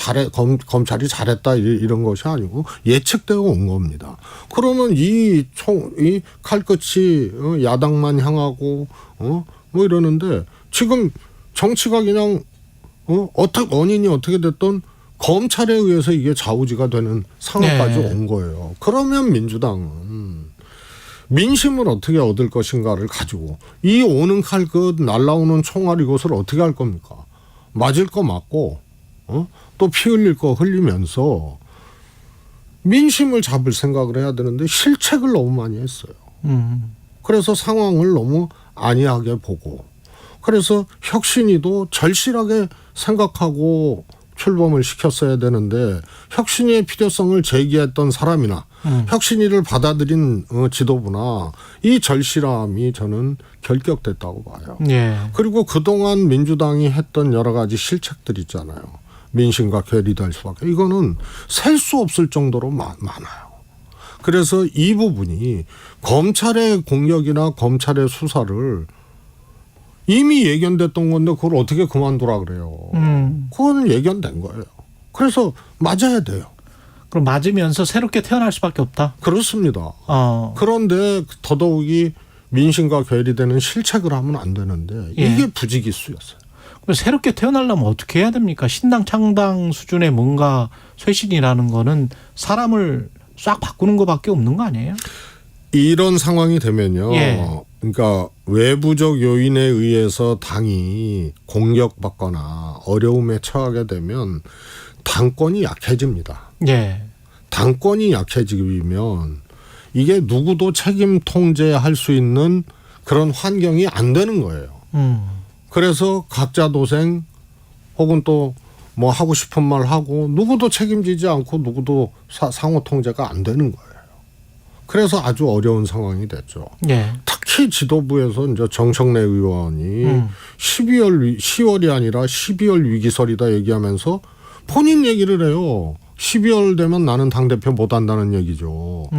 검찰이 잘했다 이런 것이 아니고 예측되어 온 겁니다. 그러면 이 칼끝이 야당만 향하고 뭐 이러는데 지금 정치가 그냥 원인이 어떻게 됐든 검찰에 의해서 이게 좌우지가 되는 상황까지 네. 온 거예요. 그러면 민주당은 민심을 어떻게 얻을 것인가를 가지고 이 오는 칼끝 날라오는 총알 이것을 어떻게 할 겁니까? 맞을 거 맞고 또 피 흘릴 거 흘리면서 민심을 잡을 생각을 해야 되는데 실책을 너무 많이 했어요. 그래서 상황을 너무 안이하게 보고 그래서 혁신위도 절실하게 생각하고 출범을 시켰어야 되는데 혁신위의 필요성을 제기했던 사람이나 혁신위를 받아들인 지도부나 이 절실함이 저는 결격됐다고 봐요. 예. 그리고 그동안 민주당이 했던 여러 가지 실책들 있잖아요. 민심과 괴리될 수밖에. 이거는 셀 수 없을 정도로 많아요. 그래서 이 부분이 검찰의 공격이나 검찰의 수사를 이미 예견됐던 건데 그걸 어떻게 그만두라 그래요. 그거는 예견된 거예요. 그래서 맞아야 돼요. 그럼 맞으면서 새롭게 태어날 수밖에 없다? 그렇습니다. 그런데 더더욱이 민심과 괴리되는 실책을 하면 안 되는데 이게 부지기수였어요. 그럼 새롭게 태어나려면 어떻게 해야 됩니까? 신당 창당 수준의 뭔가 쇄신이라는 거는 사람을 싹 바꾸는 것밖에 없는 거 아니에요? 이런 상황이 되면요. 예. 그러니까 외부적 요인에 의해서 당이 공격받거나 어려움에 처하게 되면 당권이 약해집니다. 예. 당권이 약해지면 이게 누구도 책임 통제할 수 있는 그런 환경이 안 되는 거예요. 그래서 각자 도생 혹은 또 뭐 하고 싶은 말 하고 누구도 책임지지 않고 누구도 상호 통제가 안 되는 거예요. 그래서 아주 어려운 상황이 됐죠. 예. 특히 지도부에서 이제 정청래 의원이 10월이 아니라 12월 위기설이다 얘기하면서 본인 얘기를 해요. 12월 되면 나는 당대표 못 한다는 얘기죠.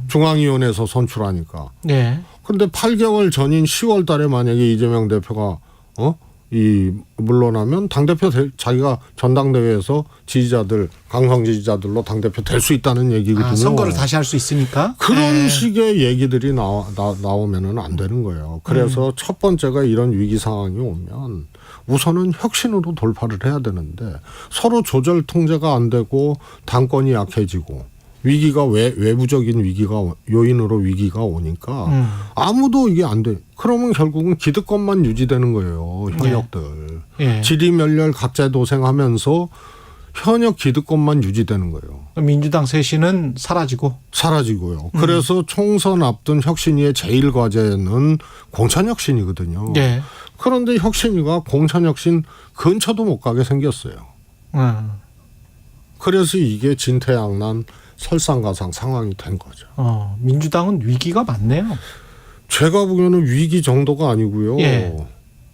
중앙위원회에서 선출하니까. 네. 근데 8개월 전인 10월 달에 만약에 이재명 대표가 물러나면 당대표 자기가 전당대회에서 지지자들, 강성 지지자들로 당대표 될 수 있다는 얘기거든요. 선거를 다시 할 수 있으니까. 그런 식의 얘기들이 나오면은 안 되는 거예요. 그래서 첫 번째가 이런 위기 상황이 오면 우선은 혁신으로 돌파를 해야 되는데 서로 조절 통제가 안 되고 당권이 약해지고 위기가 외부적인 위기가 요인으로 위기가 오니까 아무도 이게 안 돼. 그러면 결국은 기득권만 유지되는 거예요. 현역들. 예. 지리멸렬 각자도생하면서 현역 기득권만 유지되는 거예요. 민주당 쇄신은 사라지고요. 그래서 총선 앞둔 혁신위의 제일 과제는 공천혁신이거든요. 예. 그런데 혁신위가 공천혁신 근처도 못 가게 생겼어요. 그래서 이게 진퇴양난 설상가상 상황이 된 거죠. 민주당은 위기가 많네요. 제가 보기에는 위기 정도가 아니고요. 예.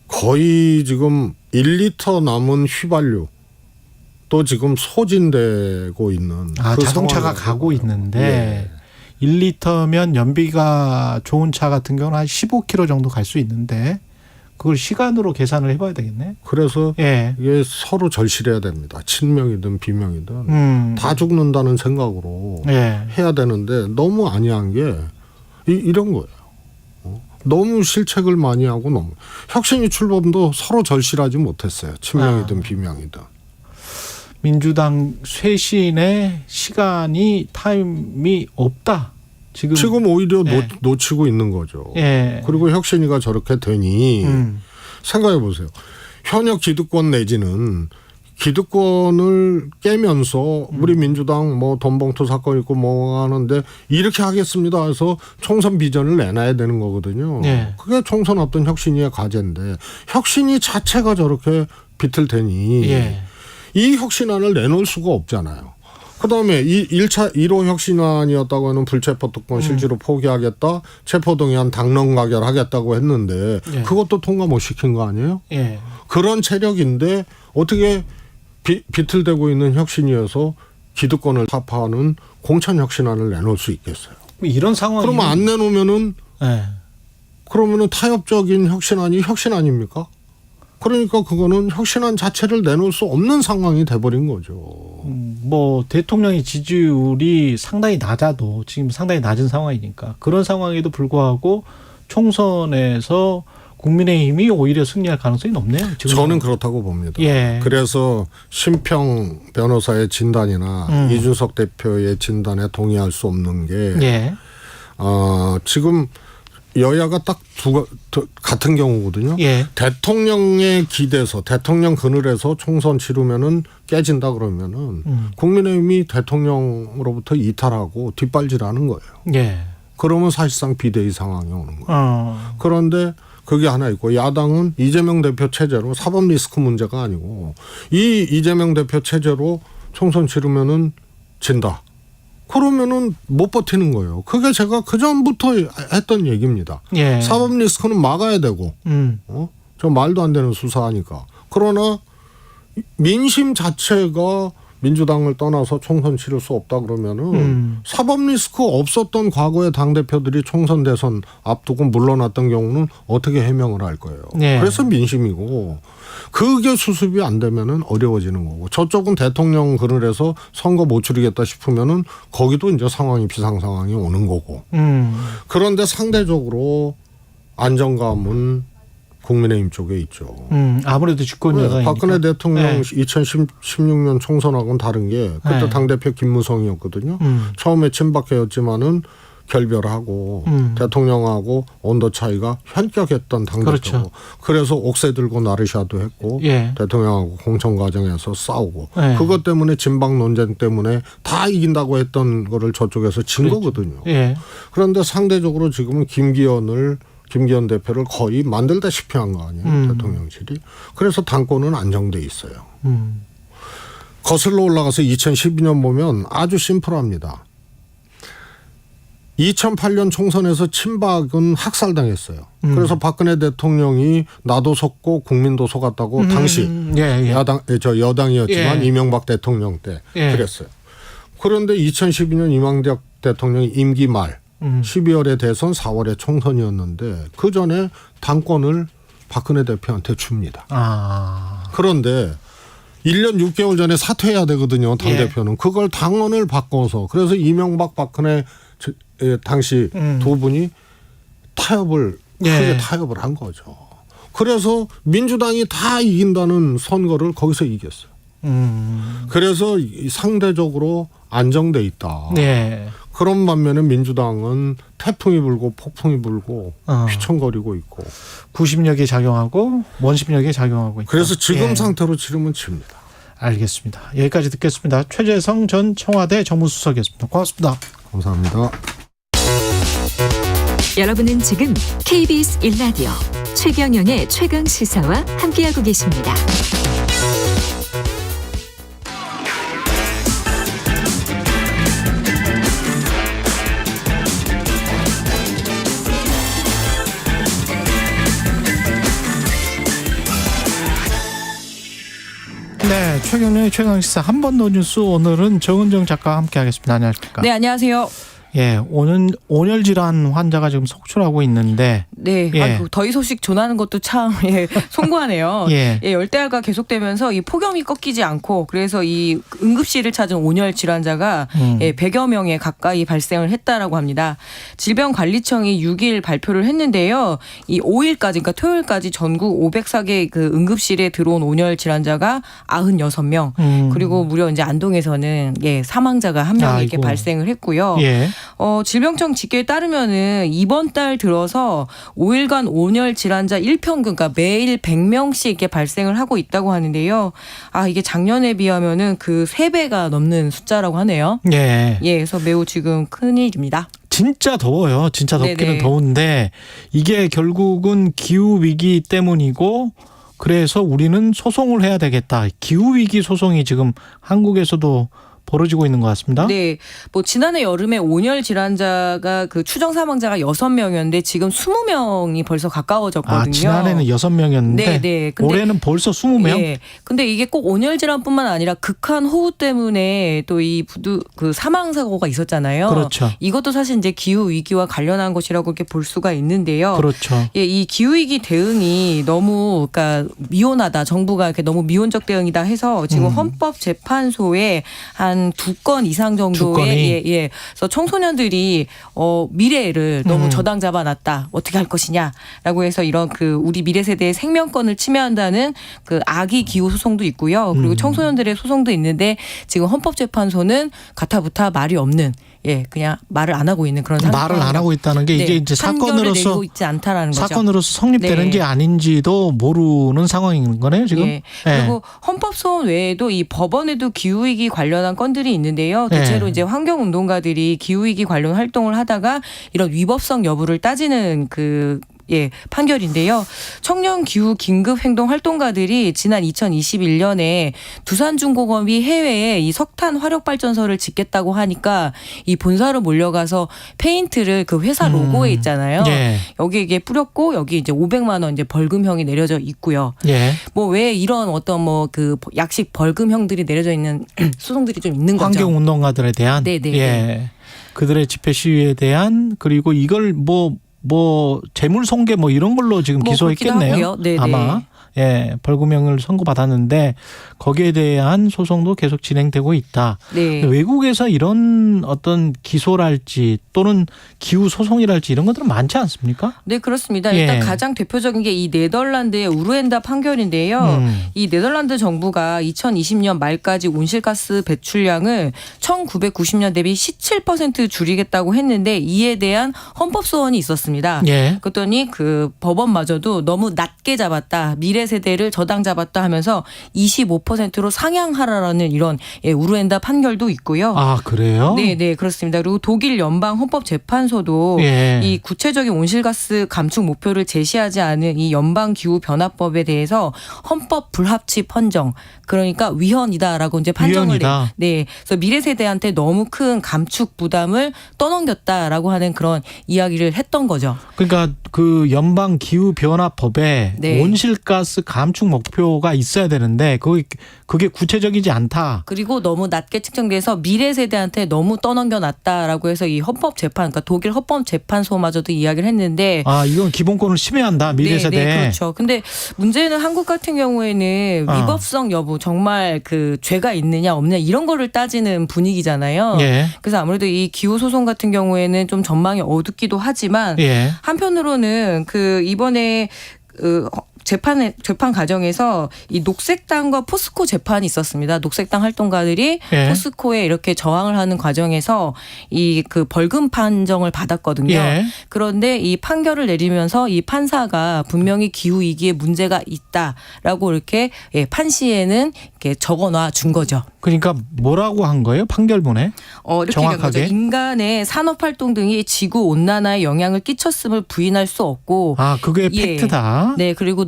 거의 지금 1리터 남은 휘발유 또 지금 소진되고 있는 그 자동차가 가고 있는데 1리터면 연비가 좋은 차 같은 경우는 한 15km 정도 갈 수 있는데 그걸 시간으로 계산을 해봐야 되겠네. 그래서 이게 서로 절실해야 됩니다. 친명이든 비명이든 다 죽는다는 생각으로 해야 되는데 너무 안이한 게 이런 거예요. 너무 실책을 많이 하고 너무 혁신위 출범도 서로 절실하지 못했어요. 친명이든 비명이든. 민주당 쇄신의 시간이 타임이 없다. 지금 오히려 놓치고 있는 거죠. 그리고 혁신위가 저렇게 되니 생각해 보세요. 현역 기득권 내지는 기득권을 깨면서 우리 민주당 뭐 돈봉투 사건 있고 뭐 하는데 이렇게 하겠습니다 해서 총선 비전을 내놔야 되는 거거든요. 그게 총선 앞둔 혁신위의 과제인데 혁신위 자체가 저렇게 비틀대니 이 혁신안을 내놓을 수가 없잖아요. 그다음에 1호 혁신안이었다고 하는 불체포 특권 실제로 포기하겠다. 체포동의안 당론 가결하겠다고 했는데 그것도 통과 못 시킨 거 아니에요? 그런 체력인데 어떻게 비틀대고 있는 혁신위에서 기득권을 타파하는 공천혁신안을 내놓을 수 있겠어요? 이런 상황이 그러면 안 내놓으면은 그러면은 타협적인 혁신안이 혁신 아닙니까? 그러니까 그거는 혁신안 자체를 내놓을 수 없는 상황이 돼버린 거죠. 뭐 대통령의 지지율이 상당히 낮아도 지금 상당히 낮은 상황이니까 그런 상황에도 불구하고 총선에서 국민의힘이 오히려 승리할 가능성이 높네요. 지금. 저는 그렇다고 봅니다. 그래서 심평 변호사의 진단이나 이준석 대표의 진단에 동의할 수 없는 게 지금 여야가 딱 같은 경우거든요. 대통령에 기대서 대통령 그늘에서 총선 치르면은 깨진다 그러면은 국민의힘이 대통령으로부터 이탈하고 뒷발질하는 거예요. 그러면 사실상 비대위 상황이 오는 거예요. 그런데 그게 하나 있고 야당은 이재명 대표 체제로 사법 리스크 문제가 아니고 이 이재명 대표 체제로 총선 치르면은 진다. 그러면은 못 버티는 거예요. 그게 제가 그 전부터 했던 얘기입니다. 사법 리스크는 막아야 되고, 저 말도 안 되는 수사하니까. 그러나 민심 자체가 민주당을 떠나서 총선 치를 수 없다 그러면은 사법 리스크 없었던 과거의 당 대표들이 총선 대선 앞두고 물러났던 경우는 어떻게 해명을 할 거예요. 그래서 민심이고 그게 수습이 안 되면은 어려워지는 거고 저쪽은 대통령 그늘에서 선거 못 치르겠다 싶으면은 거기도 이제 상황이 비상 상황이 오는 거고. 그런데 상대적으로 안정감은 국민의힘 쪽에 있죠. 아무래도 집권 여당이니까. 박근혜 대통령 2016년 총선하고는 다른 게 그때 당대표 김무성이었거든요. 처음에 친박계였지만은 결별하고 대통령하고 온도 차이가 현격했던 당대표고 그래서 옥새 들고 나르샤도 했고 대통령하고 공천 과정에서 싸우고 그것 때문에 진박 논쟁 때문에 다 이긴다고 했던 거를 저쪽에서 진 거거든요. 그런데 상대적으로 지금은 김기현 대표를 거의 만들다시피 한 거 아니에요. 대통령실이. 그래서 당권은 안정돼 있어요. 거슬러 올라가서 2012년 보면 아주 심플합니다. 2008년 총선에서 친박은 학살당했어요. 그래서 박근혜 대통령이 나도 속고 국민도 속았다고 당시 여당이었지만 이명박 대통령 때 그랬어요. 그런데 2012년 이명박 대통령이 임기 말 12월에 대선 4월에 총선이었는데 그 전에 당권을 박근혜 대표한테 줍니다. 그런데 1년 6개월 전에 사퇴해야 되거든요. 당대표는. 그걸 당원을 바꿔서 그래서 이명박 박근혜 당시 두 분이 크게 타협을 한 거죠. 그래서 민주당이 다 이긴다는 선거를 거기서 이겼어요. 그래서 상대적으로 안정돼 있다. 그런 반면에 민주당은 태풍이 불고 폭풍이 불고 휘청거리고 있고 90력에 작용하고 원심력에 작용하고 있다. 그래서 지금 상태로 치르면 칩니다. 알겠습니다. 여기까지 듣겠습니다. 최재성 전 청와대 정무수석이었습니다. 고맙습니다. 감사합니다. 여러분은 지금 KBS 1라디오 최경영의 최강시사와 함께하고 계십니다. 최경영의 최강시사 한 번 더 뉴스 오늘은 정은정 작가와 함께하겠습니다. 안녕하십니까? 네, 안녕하세요. 예, 온열 질환 환자가 지금 속출하고 있는데. 네, 예. 더위 소식 전하는 것도 참 송구하네요. 예. 열대야가 계속되면서 이 폭염이 꺾이지 않고 그래서 이 응급실을 찾은 온열 질환자가 100여 명에 가까이 발생을 했다라고 합니다. 질병관리청이 6일 발표를 했는데요. 이 5일까지 그러니까 토요일까지 전국 504개 그 응급실에 들어온 온열 질환자가 96명. 그리고 무려 이제 안동에서는 사망자가 한 명 이렇게 발생을 했고요. 예. 질병청 집계에 따르면은 이번 달 들어서 5일간 온열 질환자 일평균 그러니까 매일 100명씩 이렇게 발생을 하고 있다고 하는데요. 이게 작년에 비하면은 그 3배가 넘는 숫자라고 하네요. 예. 그래서 매우 지금 큰일입니다. 진짜 더워요. 진짜 덥기는 네네. 더운데 이게 결국은 기후 위기 때문이고 그래서 우리는 소송을 해야 되겠다. 기후 위기 소송이 지금 한국에서도 벌어지고 있는 것 같습니다. 네. 지난해 여름에 온열 질환자가 그 추정 사망자가 6명이었는데 지금 20명이 벌써 가까워졌거든요. 지난해는 6명이었는데 네. 근데 올해는 벌써 20명? 예. 근데 이게 꼭 온열 질환뿐만 아니라 극한 호우 때문에 또 이 그 사망 사고가 있었잖아요. 그렇죠. 이것도 사실 이제 기후 위기와 관련한 것이라고 이렇게 볼 수가 있는데요. 그렇죠. 이 기후 위기 대응이 너무 그러니까 미온하다. 정부가 이렇게 너무 미온적 대응이다 해서 지금 헌법재판소에 한 2건 이상 정도의 그래서 청소년들이 미래를 너무 저당 잡아놨다. 어떻게 할 것이냐라고 해서 이런 그 우리 미래 세대의 생명권을 침해한다는 그 악의 기후 소송도 있고요. 그리고 청소년들의 소송도 있는데 지금 헌법재판소는 가타부타 말이 없는 그냥 말을 안 하고 있는 그런 상황. 말을 안 하고 있다는 게 이게 이제 사건으로서 있지 않다라는 거죠. 사건으로서 성립되는지 아닌지도 모르는 상황인 거네요, 지금. 그리고 헌법소원 외에도 이 법원에도 기후위기 관련한 건들이 있는데요. 대체로 이제 환경운동가들이 기후위기 관련 활동을 하다가 이런 위법성 여부를 따지는 판결인데요. 청년 기후 긴급 행동 활동가들이 지난 2021년에 두산중공업이 해외에 이 석탄 화력 발전소를 짓겠다고 하니까 이 본사로 몰려가서 페인트를 그 회사 로고에 있잖아요. 여기에 이게 뿌렸고 여기 이제 500만 원 이제 벌금형이 내려져 있고요. 왜 이런 어떤 그 약식 벌금형들이 내려져 있는 소송들이 좀 있는 거죠. 환경 운동가들에 대한 그들의 집회 시위에 대한 그리고 이걸 재물 손괴 이런 걸로 지금 기소했겠네요. 아마 벌금형을 선고받았는데 거기에 대한 소송도 계속 진행되고 있다. 외국에서 이런 어떤 기소랄지 또는 기후 소송이랄지 이런 것들은 많지 않습니까? 네, 그렇습니다. 일단 가장 대표적인 게 이 네덜란드의 우르엔다 판결인데요. 이 네덜란드 정부가 2020년 말까지 온실가스 배출량을 1990년 대비 17% 줄이겠다고 했는데 이에 대한 헌법 소원이 있었습니다. 그랬더니 그 법원마저도 너무 낮게 잡았다. 미래 세대를 저당 잡았다 하면서 25%로 상향하라라는 이런 우르엔다 판결도 있고요. 그래요? 네, 그렇습니다. 그리고 독일 연방 헌법재판소도 이 구체적인 온실가스 감축 목표를 제시하지 않은 이 연방 기후 변화법에 대해서 헌법 불합치 판정, 그러니까 위헌이다라고 이제 판정을 그래서 미래 세대한테 너무 큰 감축 부담을 떠넘겼다라고 하는 그런 이야기를 했던 거죠. 그러니까 그 연방 기후 변화법에 온실가스 감축 목표가 있어야 되는데 그게 구체적이지 않다. 그리고 너무 낮게 측정돼서 미래 세대한테 너무 떠넘겨놨다라고 해서 이 헌법재판, 그러니까 독일 헌법재판소마저도 이야기를 했는데 이건 기본권을 침해한다 미래 세대. 네, 그렇죠. 근데 문제는 한국 같은 경우에는 위법성 여부 정말 그 죄가 있느냐 없느냐 이런 거를 따지는 분위기잖아요. 그래서 아무래도 이 기후 소송 같은 경우에는 좀 전망이 어둡기도 하지만 한편으로는 그 이번에 재판 과정에서 이 녹색당과 포스코 재판이 있었습니다. 녹색당 활동가들이 포스코에 이렇게 저항을 하는 과정에서 이 그 벌금 판정을 받았거든요. 그런데 이 판결을 내리면서 이 판사가 분명히 기후 위기에 문제가 있다라고 이렇게 판시에는 이렇게 적어놔 준 거죠. 그러니까 뭐라고 한 거예요? 판결문에? 이렇게 정확하게? 인간의 산업활동 등이 지구 온난화에 영향을 끼쳤음을 부인할 수 없고 그게 팩트다. 그리고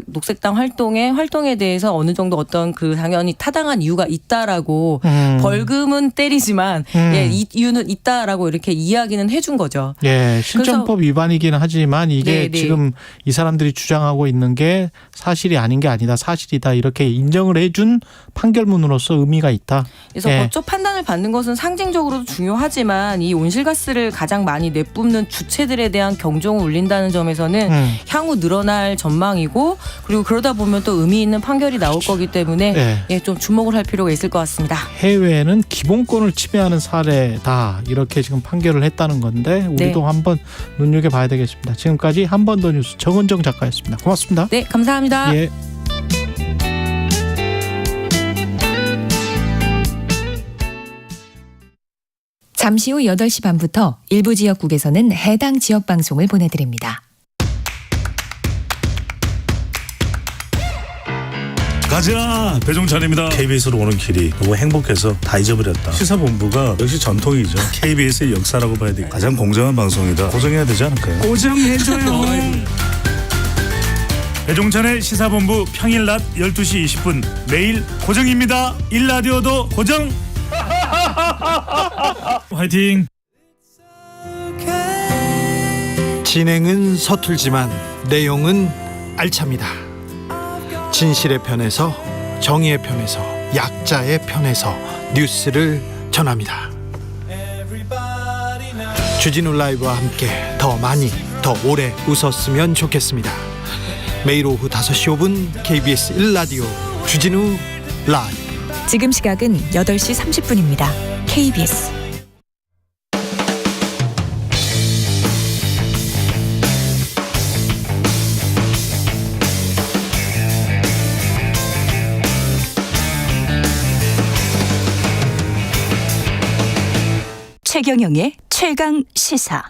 녹색당 활동에 대해서 어느 정도 어떤 그 당연히 타당한 이유가 있다라고 벌금은 때리지만 이 이유는 있다라고 이렇게 이야기는 해준 거죠. 예, 실정법 위반이기는 하지만 이게 지금 이 사람들이 주장하고 있는 게 사실이 아닌 게 아니다, 사실이다 이렇게 인정을 해준 판결문으로서 의미가 있다. 그래서 법적 판단을 받는 것은 상징적으로도 중요하지만 이 온실가스를 가장 많이 내뿜는 주체들에 대한 경종을 울린다는 점에서는 향후 늘어날 전망이고 그리고 그러다 보면 또 의미 있는 판결이 나올 거기 때문에 좀 주목을 할 필요가 있을 것 같습니다. 해외에는 기본권을 침해하는 사례다 이렇게 지금 판결을 했다는 건데 우리도 한번 눈여겨봐야 되겠습니다. 지금까지 한 번 더 뉴스 정은정 작가였습니다. 고맙습니다. 네, 감사합니다. 예. 잠시 후 8시 반부터 일부 지역국에서는 해당 지역 방송을 보내드립니다. 가자! 배종찬입니다. KBS로 오는 길이 너무 행복해서 다 잊어버렸다. 시사본부가 역시 전통이죠. KBS의 역사라고 봐야 돼. 가장 공정한 방송이다. 고정해야 되지 않을까요? 고정해줘요. 배종찬의 시사본부 평일 낮 12시 20분 매일 고정입니다. 일라디오도 고정. 화이팅. 진행은 서툴지만 내용은 알찹니다. 진실의 편에서 정의의 편에서 약자의 편에서 뉴스를 전합니다. 주진우 라이브와 함께 더 많이 더 오래 웃었으면 좋겠습니다. 매일 오후 5시 5분 KBS 1라디오 주진우 라이브. 지금 시각은 8시 30분입니다. KBS 최경영의 최강 시사.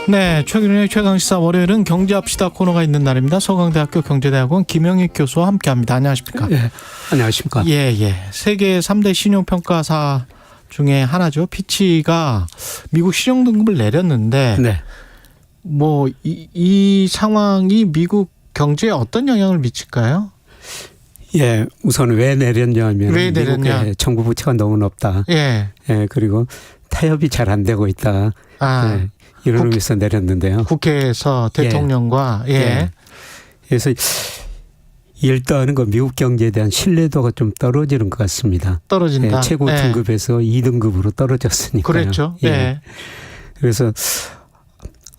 네, 최근의 최강시사 월요일은 경제합시다 코너가 있는 날입니다. 서강대학교 경제대학원 김영익 교수와 함께합니다. 안녕하십니까? 네, 안녕하십니까? 예. 세계 3대 신용평가사 중에 하나죠. 피치가 미국 신용등급을 내렸는데 뭐 이 상황이 미국 경제에 어떤 영향을 미칠까요? 예, 우선 왜 내렸냐면 미국의 정부 부채가 너무 높다. 그리고 타협이 잘 안 되고 있다. 이런 의미에서 내렸는데요. 국회에서 대통령과 그래서 일단은 그 미국 경제에 대한 신뢰도가 좀 떨어지는 것 같습니다. 떨어진다. 최고 등급에서 2등급으로 떨어졌으니까요. 그렇죠. 그래서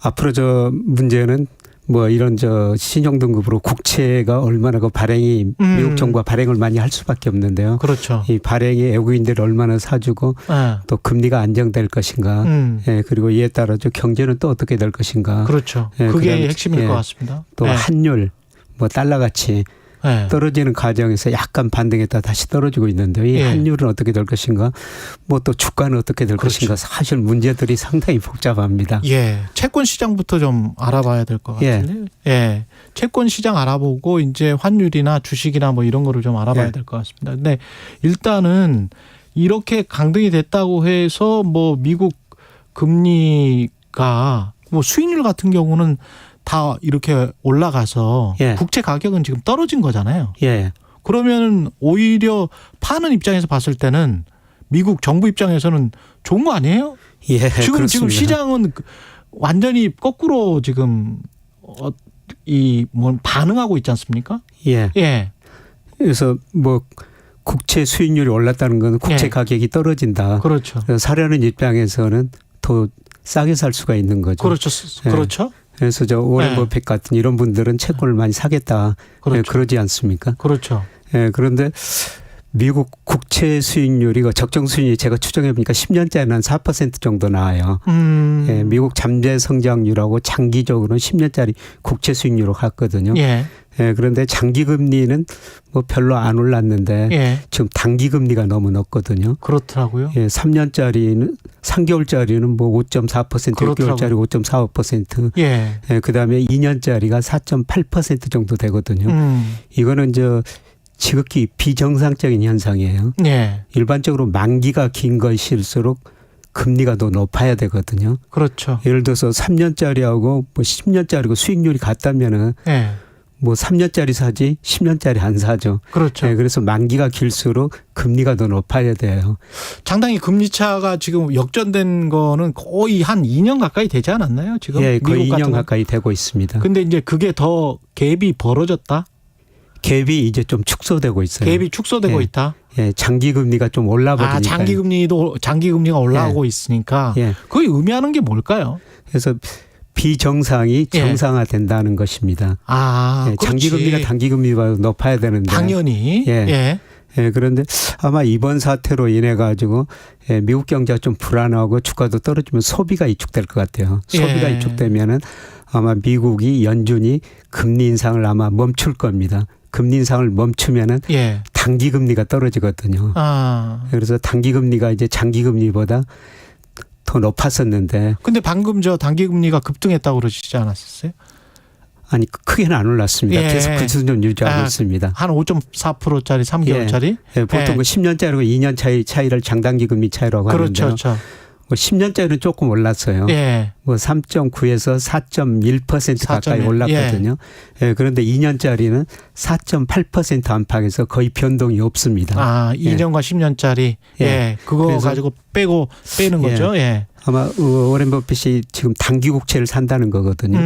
앞으로 저 문제는 뭐 이런 저 신용 등급으로 국채가 얼마나 그 발행이 미국 정부가 발행을 많이 할 수밖에 없는데요. 그렇죠. 이 발행이 외국인들을 얼마나 사주고 또 금리가 안정될 것인가. 그리고 이에 따라서 경제는 또 어떻게 될 것인가. 그렇죠. 그게 핵심일 것 같습니다. 또 환율, 뭐 달러 가치 떨어지는 과정에서 약간 반등했다 다시 떨어지고 있는데 이 환율은 어떻게 될 것인가. 뭐 또 주가는 어떻게 될 것인가. 사실 문제들이 상당히 복잡합니다. 채권 시장부터 좀 알아봐야 될 것 같은데. 채권 시장 알아보고 이제 환율이나 주식이나 뭐 이런 거를 좀 알아봐야 될 것 같습니다. 근데 일단은 이렇게 강등이 됐다고 해서 뭐 미국 금리가 뭐 수익률 같은 경우는 다 이렇게 올라가서 국채 가격은 지금 떨어진 거잖아요. 그러면 오히려 파는 입장에서 봤을 때는 미국 정부 입장에서는 좋은 거 아니에요? 지금 시장은 완전히 거꾸로 지금 뭐 반응하고 있지 않습니까? 그래서 뭐 국채 수익률이 올랐다는 건 국채 가격이 떨어진다. 그렇죠. 사려는 입장에서는 더 싸게 살 수가 있는 거죠. 그렇죠. 그래서 저 오렌 버핏 같은 이런 분들은 채권을 많이 사겠다. 그러지 않습니까? 그렇죠. 그런데 미국 국채 수익률이 적정 수익률이 제가 추정해 보니까 10년짜리는 한 4% 정도 나와요. 미국 잠재 성장률하고 장기적으로는 10년짜리 국채 수익률로 갔거든요. 그런데 장기 금리는 뭐 별로 안 올랐는데 지금 단기 금리가 너무 높거든요. 그렇더라고요. 3년짜리는 3개월짜리는 뭐 5.4%, 6개월짜리 5.45%. 그다음에 2년짜리가 4.8% 정도 되거든요. 이거는 지극히 비정상적인 현상이에요. 예. 일반적으로 만기가 긴 것일수록 금리가 더 높아야 되거든요. 그렇죠. 예를 들어서 3년짜리하고 뭐 10년짜리고 수익률이 같다면은 예. 뭐 3년짜리 사지 10년짜리 안 사죠. 그렇죠. 네, 그래서 만기가 길수록 금리가 더 높아야 돼요. 상당히 금리 차가 지금 역전된 거는 거의 한 2년 가까이 되지 않았나요? 지금 예, 거의 미국 2년 가까이 되고 있습니다. 근데 이제 그게 더 갭이 벌어졌다? 갭이 이제 좀 축소되고 있어요. 갭이 축소되고 예. 있다? 예, 장기 금리가 좀 올라버리니까. 장기 금리가 올라가고 예. 있으니까. 예. 그게 의미하는 게 뭘까요? 그래서 비정상이 정상화된다는 것입니다. 예, 장기 금리가 단기 금리보다 높아야 되는데. 당연히. 예. 예, 그런데 아마 이번 사태로 인해 가지고 미국 경제가 좀 불안하고 주가도 떨어지면 소비가 위축될 것 같아요. 소비가 위축되면은 아마 미국이 연준이 금리 인상을 아마 멈출 겁니다. 금리 인상을 멈추면은 단기 금리가 떨어지거든요. 그래서 단기 금리가 이제 장기 금리보다 더 높았었는데. 근데 방금 저 단기 금리가 급등했다고 그러시지 않았었어요? 아니 크게는 안 올랐습니다. 계속 그 수준 유지하고 있습니다. 한 5.4%짜리 3개월짜리? 예, 보통 그 10년짜리고 2년 차이를 장단기 금리 차이라고 하는데요. 그렇죠. 뭐 10년짜리는 조금 올랐어요. 뭐 3.9에서 4.1% 가까이 올랐거든요. 예, 그런데 2년짜리는 4.8% 안팎에서 거의 변동이 없습니다. 2년과 10년짜리. 그거 가지고 빼는 거죠. 아마 워렌 버핏이 지금 단기 국채를 산다는 거거든요.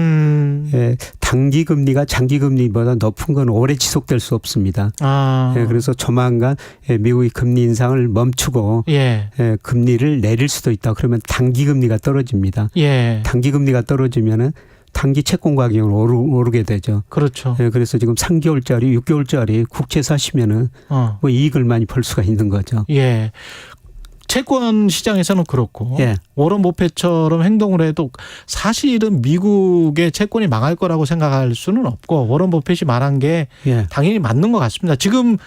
예, 단기 금리가 장기 금리보다 높은 건 오래 지속될 수 없습니다. 예, 그래서 조만간 미국이 금리 인상을 멈추고 금리를 내릴 수도 있다. 그러면 단기 금리가 떨어집니다. 단기 금리가 떨어지면은 단기 채권 가격은 오르게 되죠. 그렇죠. 예, 그래서 지금 3개월짜리, 6개월짜리 국채 사시면은 뭐 이익을 많이 벌 수가 있는 거죠. 예. 채권 시장에서는 그렇고 워런 버핏처럼 행동을 해도 사실은 미국의 채권이 망할 거라고 생각할 수는 없고 워런 버핏이 말한 게 당연히 맞는 것 같습니다. 지금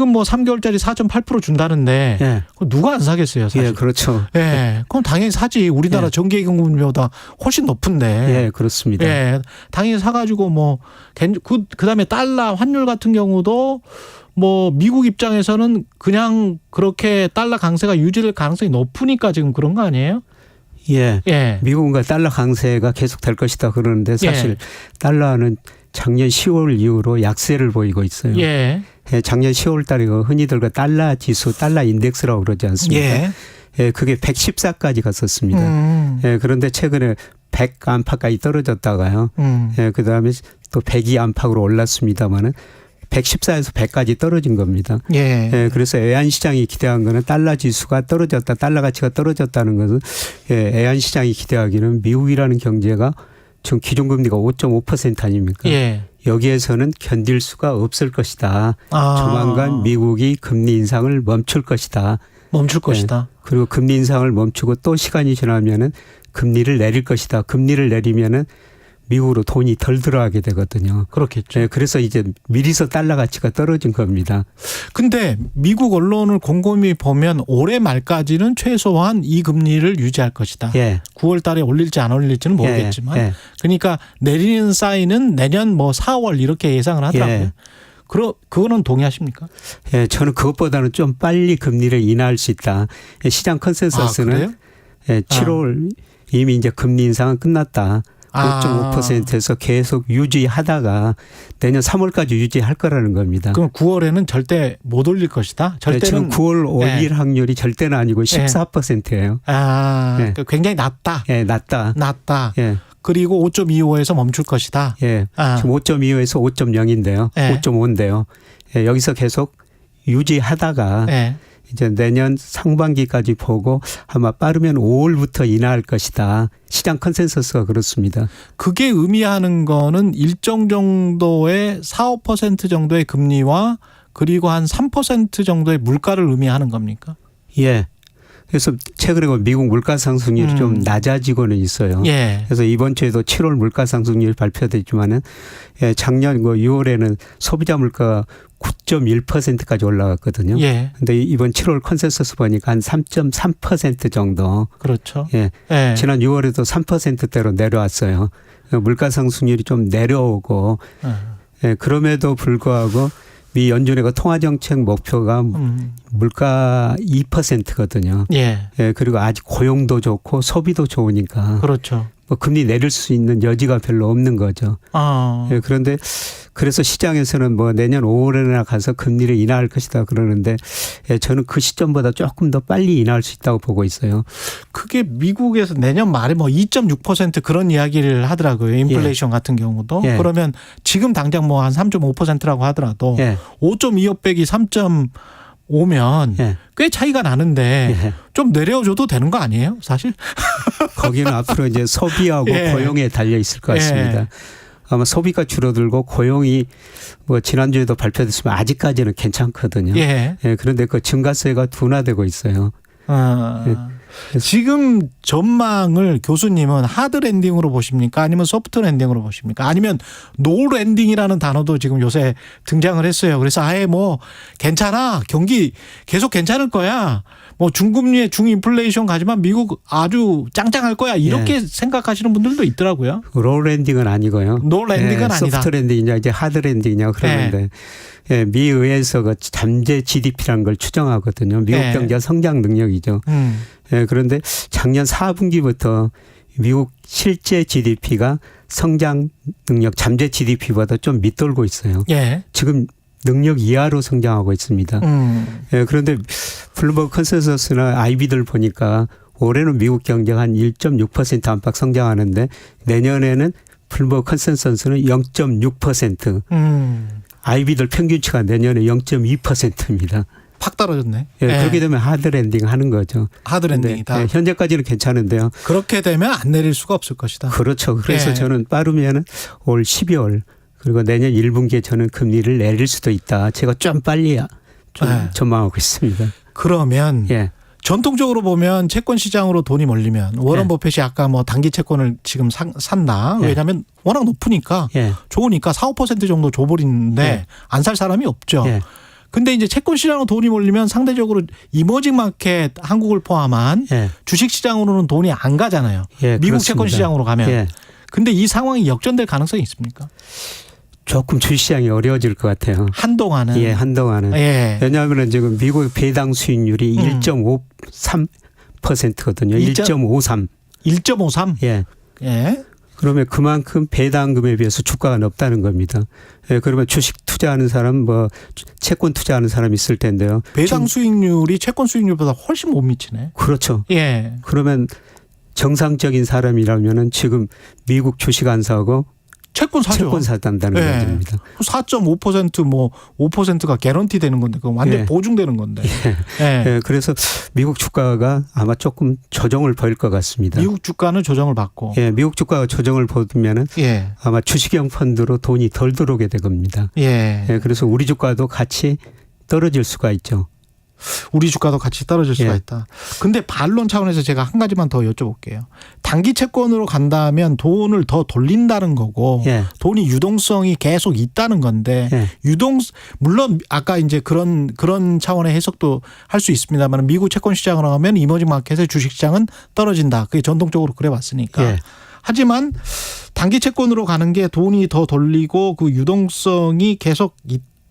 뭐 3개월짜리 4.8% 준다는데 누가 안 사겠어요, 사실. 그렇죠. 그럼 당연히 사지. 우리나라 정기예금금리보다 훨씬 높은데. 그렇습니다. 당연히 사가지고 뭐 그다음에 달러 환율 같은 경우도 뭐 미국 입장에서는 그냥 그렇게 달러 강세가 유지될 가능성이 높으니까 지금 그런 거 아니에요? 미국과 달러 강세가 계속될 것이다 그러는데 사실 달러는 작년 10월 이후로 약세를 보이고 있어요. 작년 10월 달에 흔히들 그 달러 지수, 달러 인덱스라고 그러지 않습니까? 그게 114까지 갔었습니다. 그런데 최근에 100 안팎까지 떨어졌다가요. 그다음에 또 102 안팎으로 올랐습니다마는 114에서 100까지 떨어진 겁니다. 그래서 애한시장이 기대한 거는 달러 지수가 떨어졌다, 달러 가치가 떨어졌다는 것은 애한시장이 기대하기는 미국이라는 경제가 지금 기준금리가 5.5% 아닙니까? 여기에서는 견딜 수가 없을 것이다. 조만간 미국이 금리 인상을 멈출 것이다. 그리고 금리 인상을 멈추고 또 시간이 지나면은 금리를 내릴 것이다. 금리를 내리면은 미국으로 돈이 덜 들어가게 되거든요. 그렇겠죠. 그래서 이제 미리서 달러 가치가 떨어진 겁니다. 근데 미국 언론을 곰곰이 보면 올해 말까지는 최소한 이 금리를 유지할 것이다. 9월 달에 올릴지 안 올릴지는 모르겠지만. 그러니까 내리는 사인은 내년 뭐 4월 이렇게 예상을 하더라고요. 그거는 동의하십니까? 저는 그것보다는 좀 빨리 금리를 인하할 수 있다. 시장 컨센서스는 7월 이미 이제 금리 인상은 끝났다. 5.5%에서 계속 유지하다가 내년 3월까지 유지할 거라는 겁니다. 그럼 9월에는 절대 못 올릴 것이다? 절대는 9월 올릴 확률이 절대는 아니고 14%예요. 그러니까 굉장히 낮다. 낮다. 그리고 5.25에서 멈출 것이다. 지금 5.25에서 5.0인데요. 5.5인데요. 여기서 계속 유지하다가 이제 내년 상반기까지 보고 아마 빠르면 5월부터 인하할 것이다. 시장 컨센서스가 그렇습니다. 그게 의미하는 거는 일정 정도의 4, 5% 정도의 금리와 그리고 한 3% 정도의 물가를 의미하는 겁니까? 그래서 최근에 미국 물가 상승률이 좀 낮아지고는 있어요. 그래서 이번 주에도 7월 물가 상승률이 발표됐지만은 작년 6월에는 소비자 물가가 9.1%까지 올라갔거든요. 근데 이번 7월 컨센서스 보니까 한 3.3% 정도. 그렇죠. 지난 6월에도 3%대로 내려왔어요. 물가 상승률이 좀 내려오고 그럼에도 불구하고 미 연준회가 통화정책 목표가 물가 2%거든요. 예. 예. 그리고 아직 고용도 좋고 소비도 좋으니까. 그렇죠. 뭐 금리 내릴 수 있는 여지가 별로 없는 거죠. 예, 그런데 그래서 시장에서는 뭐 내년 5월에나 가서 금리를 인하할 것이다 그러는데 예, 저는 그 시점보다 조금 더 빨리 인하할 수 있다고 보고 있어요. 그게 미국에서 내년 말에 뭐 2.6% 그런 이야기를 하더라고요. 인플레이션 같은 경우도. 그러면 지금 당장 뭐 한 3.5%라고 하더라도 5.25 빼기 3.5면 꽤 차이가 나는데 좀 내려줘도 되는 거 아니에요, 사실? 거기는 앞으로 이제 소비하고 고용에 달려 있을 것 같습니다. 아마 소비가 줄어들고 고용이 뭐 지난주에도 발표됐지만 아직까지는 괜찮거든요. 그런데 그 증가세가 둔화되고 있어요. 지금 전망을 교수님은 하드 랜딩으로 보십니까? 아니면 소프트 랜딩으로 보십니까? 아니면 노 랜딩이라는 단어도 지금 요새 등장을 했어요. 그래서 아예 뭐 괜찮아. 경기 계속 괜찮을 거야. 뭐 중금리에 중인플레이션 가지만 미국 아주 짱짱할 거야. 이렇게 생각하시는 분들도 있더라고요. 로 랜딩은 아니고요. 노 랜딩은 아니다. 소프트 랜딩이냐 이제 하드 랜딩이냐 그러는데 미 의회에서 그 잠재 GDP라는 걸 추정하거든요. 미국 경제 성장 능력이죠. 그런데 작년 4분기부터 미국 실제 GDP가 성장 능력 잠재 GDP보다 좀 밑돌고 있어요. 지금 능력 이하로 성장하고 있습니다. 그런데 블룸버그 컨센서스나 IB들 보니까 올해는 미국 경제가 한 1.6% 안팎 성장하는데 내년에는 블룸버그 컨센서스는 0.6%. IB들 평균치가 내년에 0.2%입니다. 팍 떨어졌네. 그렇게 되면 하드 랜딩 하는 거죠. 하드 랜딩이다. 현재까지는 괜찮은데요. 그렇게 되면 안 내릴 수가 없을 것이다. 그렇죠. 그래서 저는 빠르면 올 12월 그리고 내년 1분기에 저는 금리를 내릴 수도 있다. 제가 좀 빨리 좀 전망하고 있습니다. 그러면 전통적으로 보면 채권 시장으로 돈이 몰리면 워런 버핏이 아까 뭐 단기 채권을 지금 샀나? 왜냐하면 워낙 높으니까 좋으니까 4, 5% 정도 줘버리는데 안 살 사람이 없죠. 근데 이제 채권 시장으로 돈이 몰리면 상대적으로 이머징 마켓 한국을 포함한 주식 시장으로는 돈이 안 가잖아요. 미국 그렇습니다. 채권 시장으로 가면. 근데 이 상황이 역전될 가능성이 있습니까? 조금 주식시장이 어려워질 것 같아요. 한동안은. 한동안은. 왜냐하면 지금 미국 배당 수익률이 1.53%거든요. 1.53. 1.53? 그러면 그만큼 배당금에 비해서 주가가 높다는 겁니다. 그러면 주식 투자하는 사람, 뭐 채권 투자하는 사람 있을 텐데요. 배당 수익률이 채권 수익률보다 훨씬 못 미치네. 그렇죠. 그러면 정상적인 사람이라면은 지금 미국 주식 안 사고 채권 사죠. 채권 사단다는 겁니다. 4.5% 뭐 5%가 개런티 되는 건데 그건 완전 보증되는 건데. 그래서 미국 주가가 아마 조금 조정을 보일 것 같습니다. 미국 주가는 조정을 받고. 미국 주가가 조정을 보면은 아마 주식형 펀드로 돈이 덜 들어오게 될 겁니다. 그래서 우리 주가도 같이 떨어질 수가 있죠. 우리 주가도 같이 떨어질 수가 있다. 근데 반론 차원에서 제가 한 가지만 더 여쭤볼게요. 단기 채권으로 간다면 돈을 더 돌린다는 거고 돈이 유동성이 계속 있다는 건데 물론 아까 이제 그런 차원의 해석도 할 수 있습니다만 미국 채권 시장으로 가면 이머징 마켓의 주식 시장은 떨어진다. 그게 전통적으로 그래 왔으니까. 하지만 단기 채권으로 가는 게 돈이 더 돌리고 그 유동성이 계속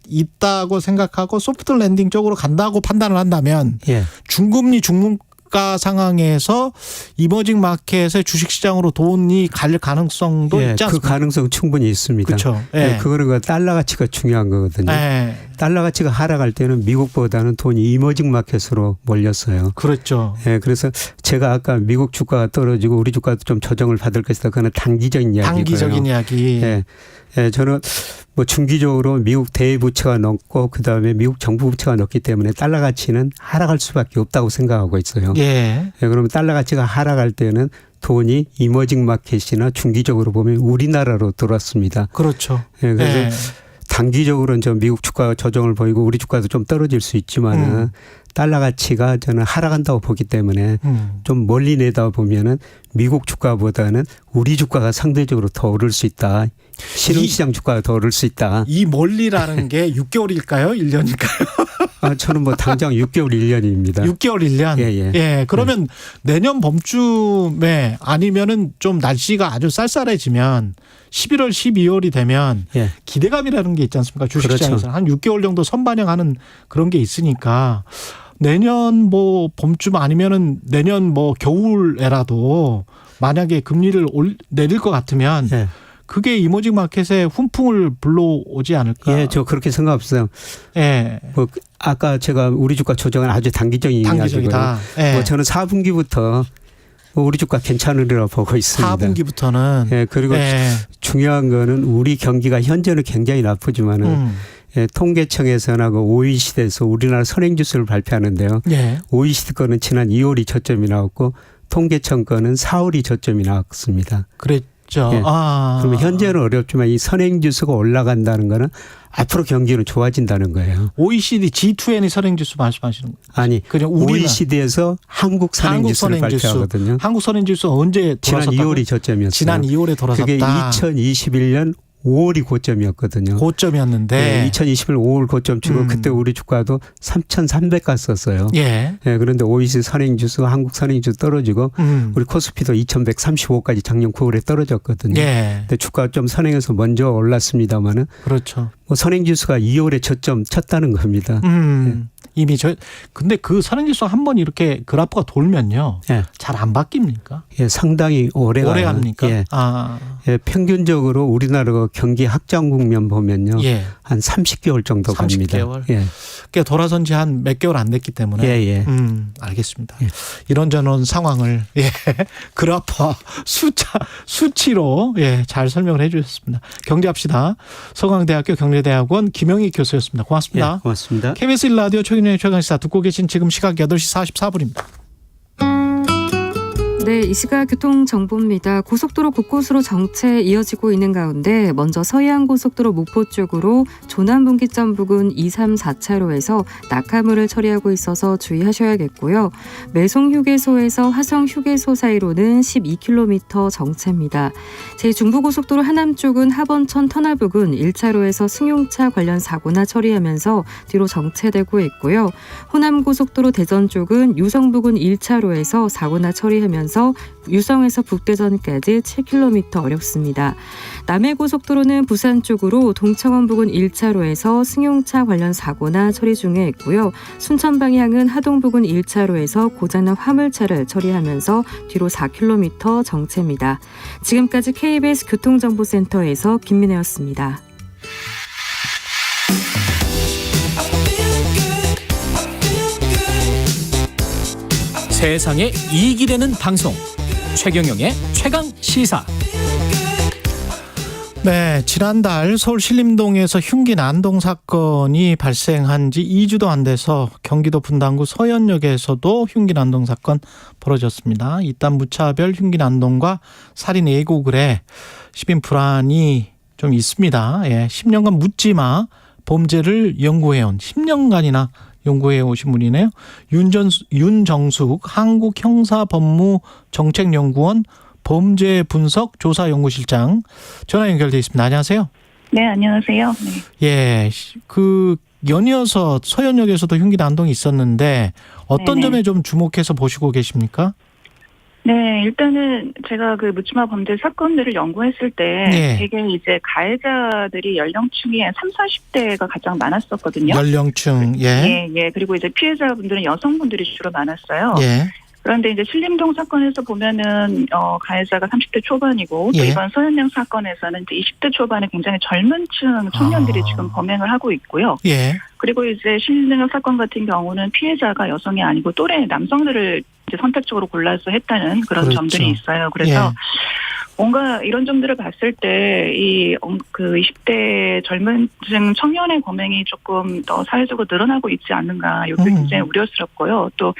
있다고 생각하고 소프트 랜딩 쪽으로 간다고 판단을 한다면 중금리 중물가 상황에서 이머징 마켓의 주식시장으로 돈이 갈 가능성도 있지 않습니까? 그 가능성 충분히 있습니다. 그렇죠. 그거는 그 달러 가치가 중요한 거거든요. 달러 가치가 하락할 때는 미국보다는 돈이 이머징 마켓으로 몰렸어요. 그렇죠. 그래서 제가 아까 미국 주가가 떨어지고 우리 주가도 좀 조정을 받을 것이다. 그거는 단기적인 이야기고요. 단기적인 이야기. 저는 뭐 중기적으로 미국 대부채가 높고 그다음에 미국 정부 부채가 높기 때문에 달러 가치는 하락할 수밖에 없다고 생각하고 있어요. 그러면 달러 가치가 하락할 때는 돈이 이머징 마켓이나 중기적으로 보면 우리나라로 들어왔습니다. 그렇죠. 그래서 단기적으로는 좀 미국 주가가 조정을 보이고 우리 주가도 좀 떨어질 수 있지만은 달러 가치가 저는 하락한다고 보기 때문에 좀 멀리 내다보면은 미국 주가보다는 우리 주가가 상대적으로 더 오를 수 있다. 실흥시장 주가가 더 오를 수 있다. 이 멀리라는 게 6개월일까요? 1년일까요? 저는 뭐 당장 6개월 1년입니다. 6개월 1년. 예. 그러면 내년 봄쯤에 아니면은 좀 날씨가 아주 쌀쌀해지면 11월, 12월이 되면 기대감이라는 게 있지 않습니까? 주식시장에서 그렇죠. 한 6개월 정도 선반영하는 그런 게 있으니까 내년 뭐 봄쯤 아니면은 내년 뭐 겨울에라도 만약에 금리를 내릴 것 같으면 그게 이머징 마켓에 훈풍을 불러오지 않을까? 예, 저 그렇게 생각 없어요. 예. 뭐 아까 제가 우리 주가 조정은 아주 단기적인 단기적이다. 뭐 저는 4분기부터 우리 주가 괜찮으리라 보고 있습니다. 4분기부터는. 예, 그리고 중요한 거는 우리 경기가 현재는 굉장히 나쁘지만은 통계청에서나 그 OECD에서 우리나라 선행지수를 발표하는데요. OECD 거는 지난 2월이 저점이 나왔고 통계청 거는 4월이 저점이 나왔습니다. 그랬죠. 그러면 현재는 어렵지만 이 선행지수가 올라간다는 거는 앞으로 경기는 좋아진다는 거예요. OECD G20 선행지수 말씀하시는 거예요? 아니, 그냥 OECD에서 한국 선행지수를 발표하거든요. 한국 선행지수 언제 지난 돌아섰다고? 2월이 저점이었어요. 지난 2월에 돌아섰다. 그게 2021년 5월이 고점이었거든요. 고점이었는데 2021년 5월 고점 치고 그때 우리 주가도 3,300 갔었어요. 그런데 OECD 선행지수, 한국 선행지수 떨어지고 우리 코스피도 2,135까지 작년 9월에 떨어졌거든요. 근데 주가 좀 선행해서 먼저 올랐습니다만은 그렇죠. 뭐 선행지수가 2월에 저점 쳤다는 겁니다. 이미 근데 그 선행지수 한번 이렇게 그래프가 돌면요. 잘 안 바뀝니까? 상당히 오래 갑니까? 평균적으로 우리나라 경기 확장 국면 보면요. 한 30개월 정도 30개월? 갑니다. 꽤 돌아선 지 한 몇 개월 안 됐기 때문에. 알겠습니다. 이런저런 상황을 그래프와 수치로 잘 설명을 해 주셨습니다. 경제합시다. 서강대학교 경제대학원 김영희 교수였습니다. 고맙습니다. 고맙습니다. KBS 1라디오 최경영의 최강시사 듣고 계신 지금 시각 8시 44분입니다. 네, 이 시각 교통정보입니다. 고속도로 곳곳으로 정체 이어지고 있는 가운데 먼저 서해안고속도로 목포 쪽으로 조남분기점 부근 2, 3, 4차로에서 낙하물을 처리하고 있어서 주의하셔야겠고요. 매송휴게소에서 화성휴게소 사이로는 12km 정체입니다. 제2중부고속도로 하남 쪽은 하번천 터널 부근 1차로에서 승용차 관련 사고나 처리하면서 뒤로 정체되고 있고요. 호남고속도로 대전 쪽은 유성 부근 1차로에서 사고나 처리하면서 유성에서 북대전까지 7km 어렵습니다. 남해고속도로는 부산 쪽으로 동창원 부근 1차로에서 승용차 관련 사고나 처리 중에 있고요. 순천 방향은 하동 부근 1차로에서 고장난 화물차를 처리하면서 뒤로 4km 정체입니다. 지금까지 KBS 교통정보센터에서 김민혜였습니다. 세상에 이익이 되는 방송 최경영의 최강시사. 네, 지난달 서울 신림동에서 흉기 난동 사건이 발생한 지 2주도 안 돼서 경기도 분당구 서현역에서도 흉기 난동 사건 벌어졌습니다. 이딴 무차별 흉기 난동과 살인 예고글에 시민 불안이 좀 있습니다. 10년간 묻지마 범죄를 연구해온 10년간이나 연구해 오신 분이네요. 윤정숙 한국형사법무정책연구원 범죄분석조사연구실장 전화 연결돼 있습니다. 안녕하세요. 네, 안녕하세요. 네. 그 연이어서 서현역에서도 흉기 난동이 있었는데 어떤 점에 좀 주목해서 보시고 계십니까? 네, 일단은 제가 그 묻지마 범죄 사건들을 연구했을 때 되게 이제 가해자들이 연령층이 30, 40대가 가장 많았었거든요. 연령층, 그리고 이제 피해자분들은 여성분들이 주로 많았어요. 그런데 이제 신림동 사건에서 보면은 가해자가 30대 초반이고 또 이번 서현역 사건에서는 이제 20대 초반에 굉장히 젊은 층 청년들이 지금 범행을 하고 있고요. 그리고 이제 신림동 사건 같은 경우는 피해자가 여성이 아니고 또래 남성들을 이제 선택적으로 골라서 했다는 그런 점들이 있어요. 그래서 뭔가 이런 점들을 봤을 때 그 20대 젊은 층 청년의 범행이 조금 더 사회적으로 늘어나고 있지 않는가, 이게 굉장히 우려스럽고요. 또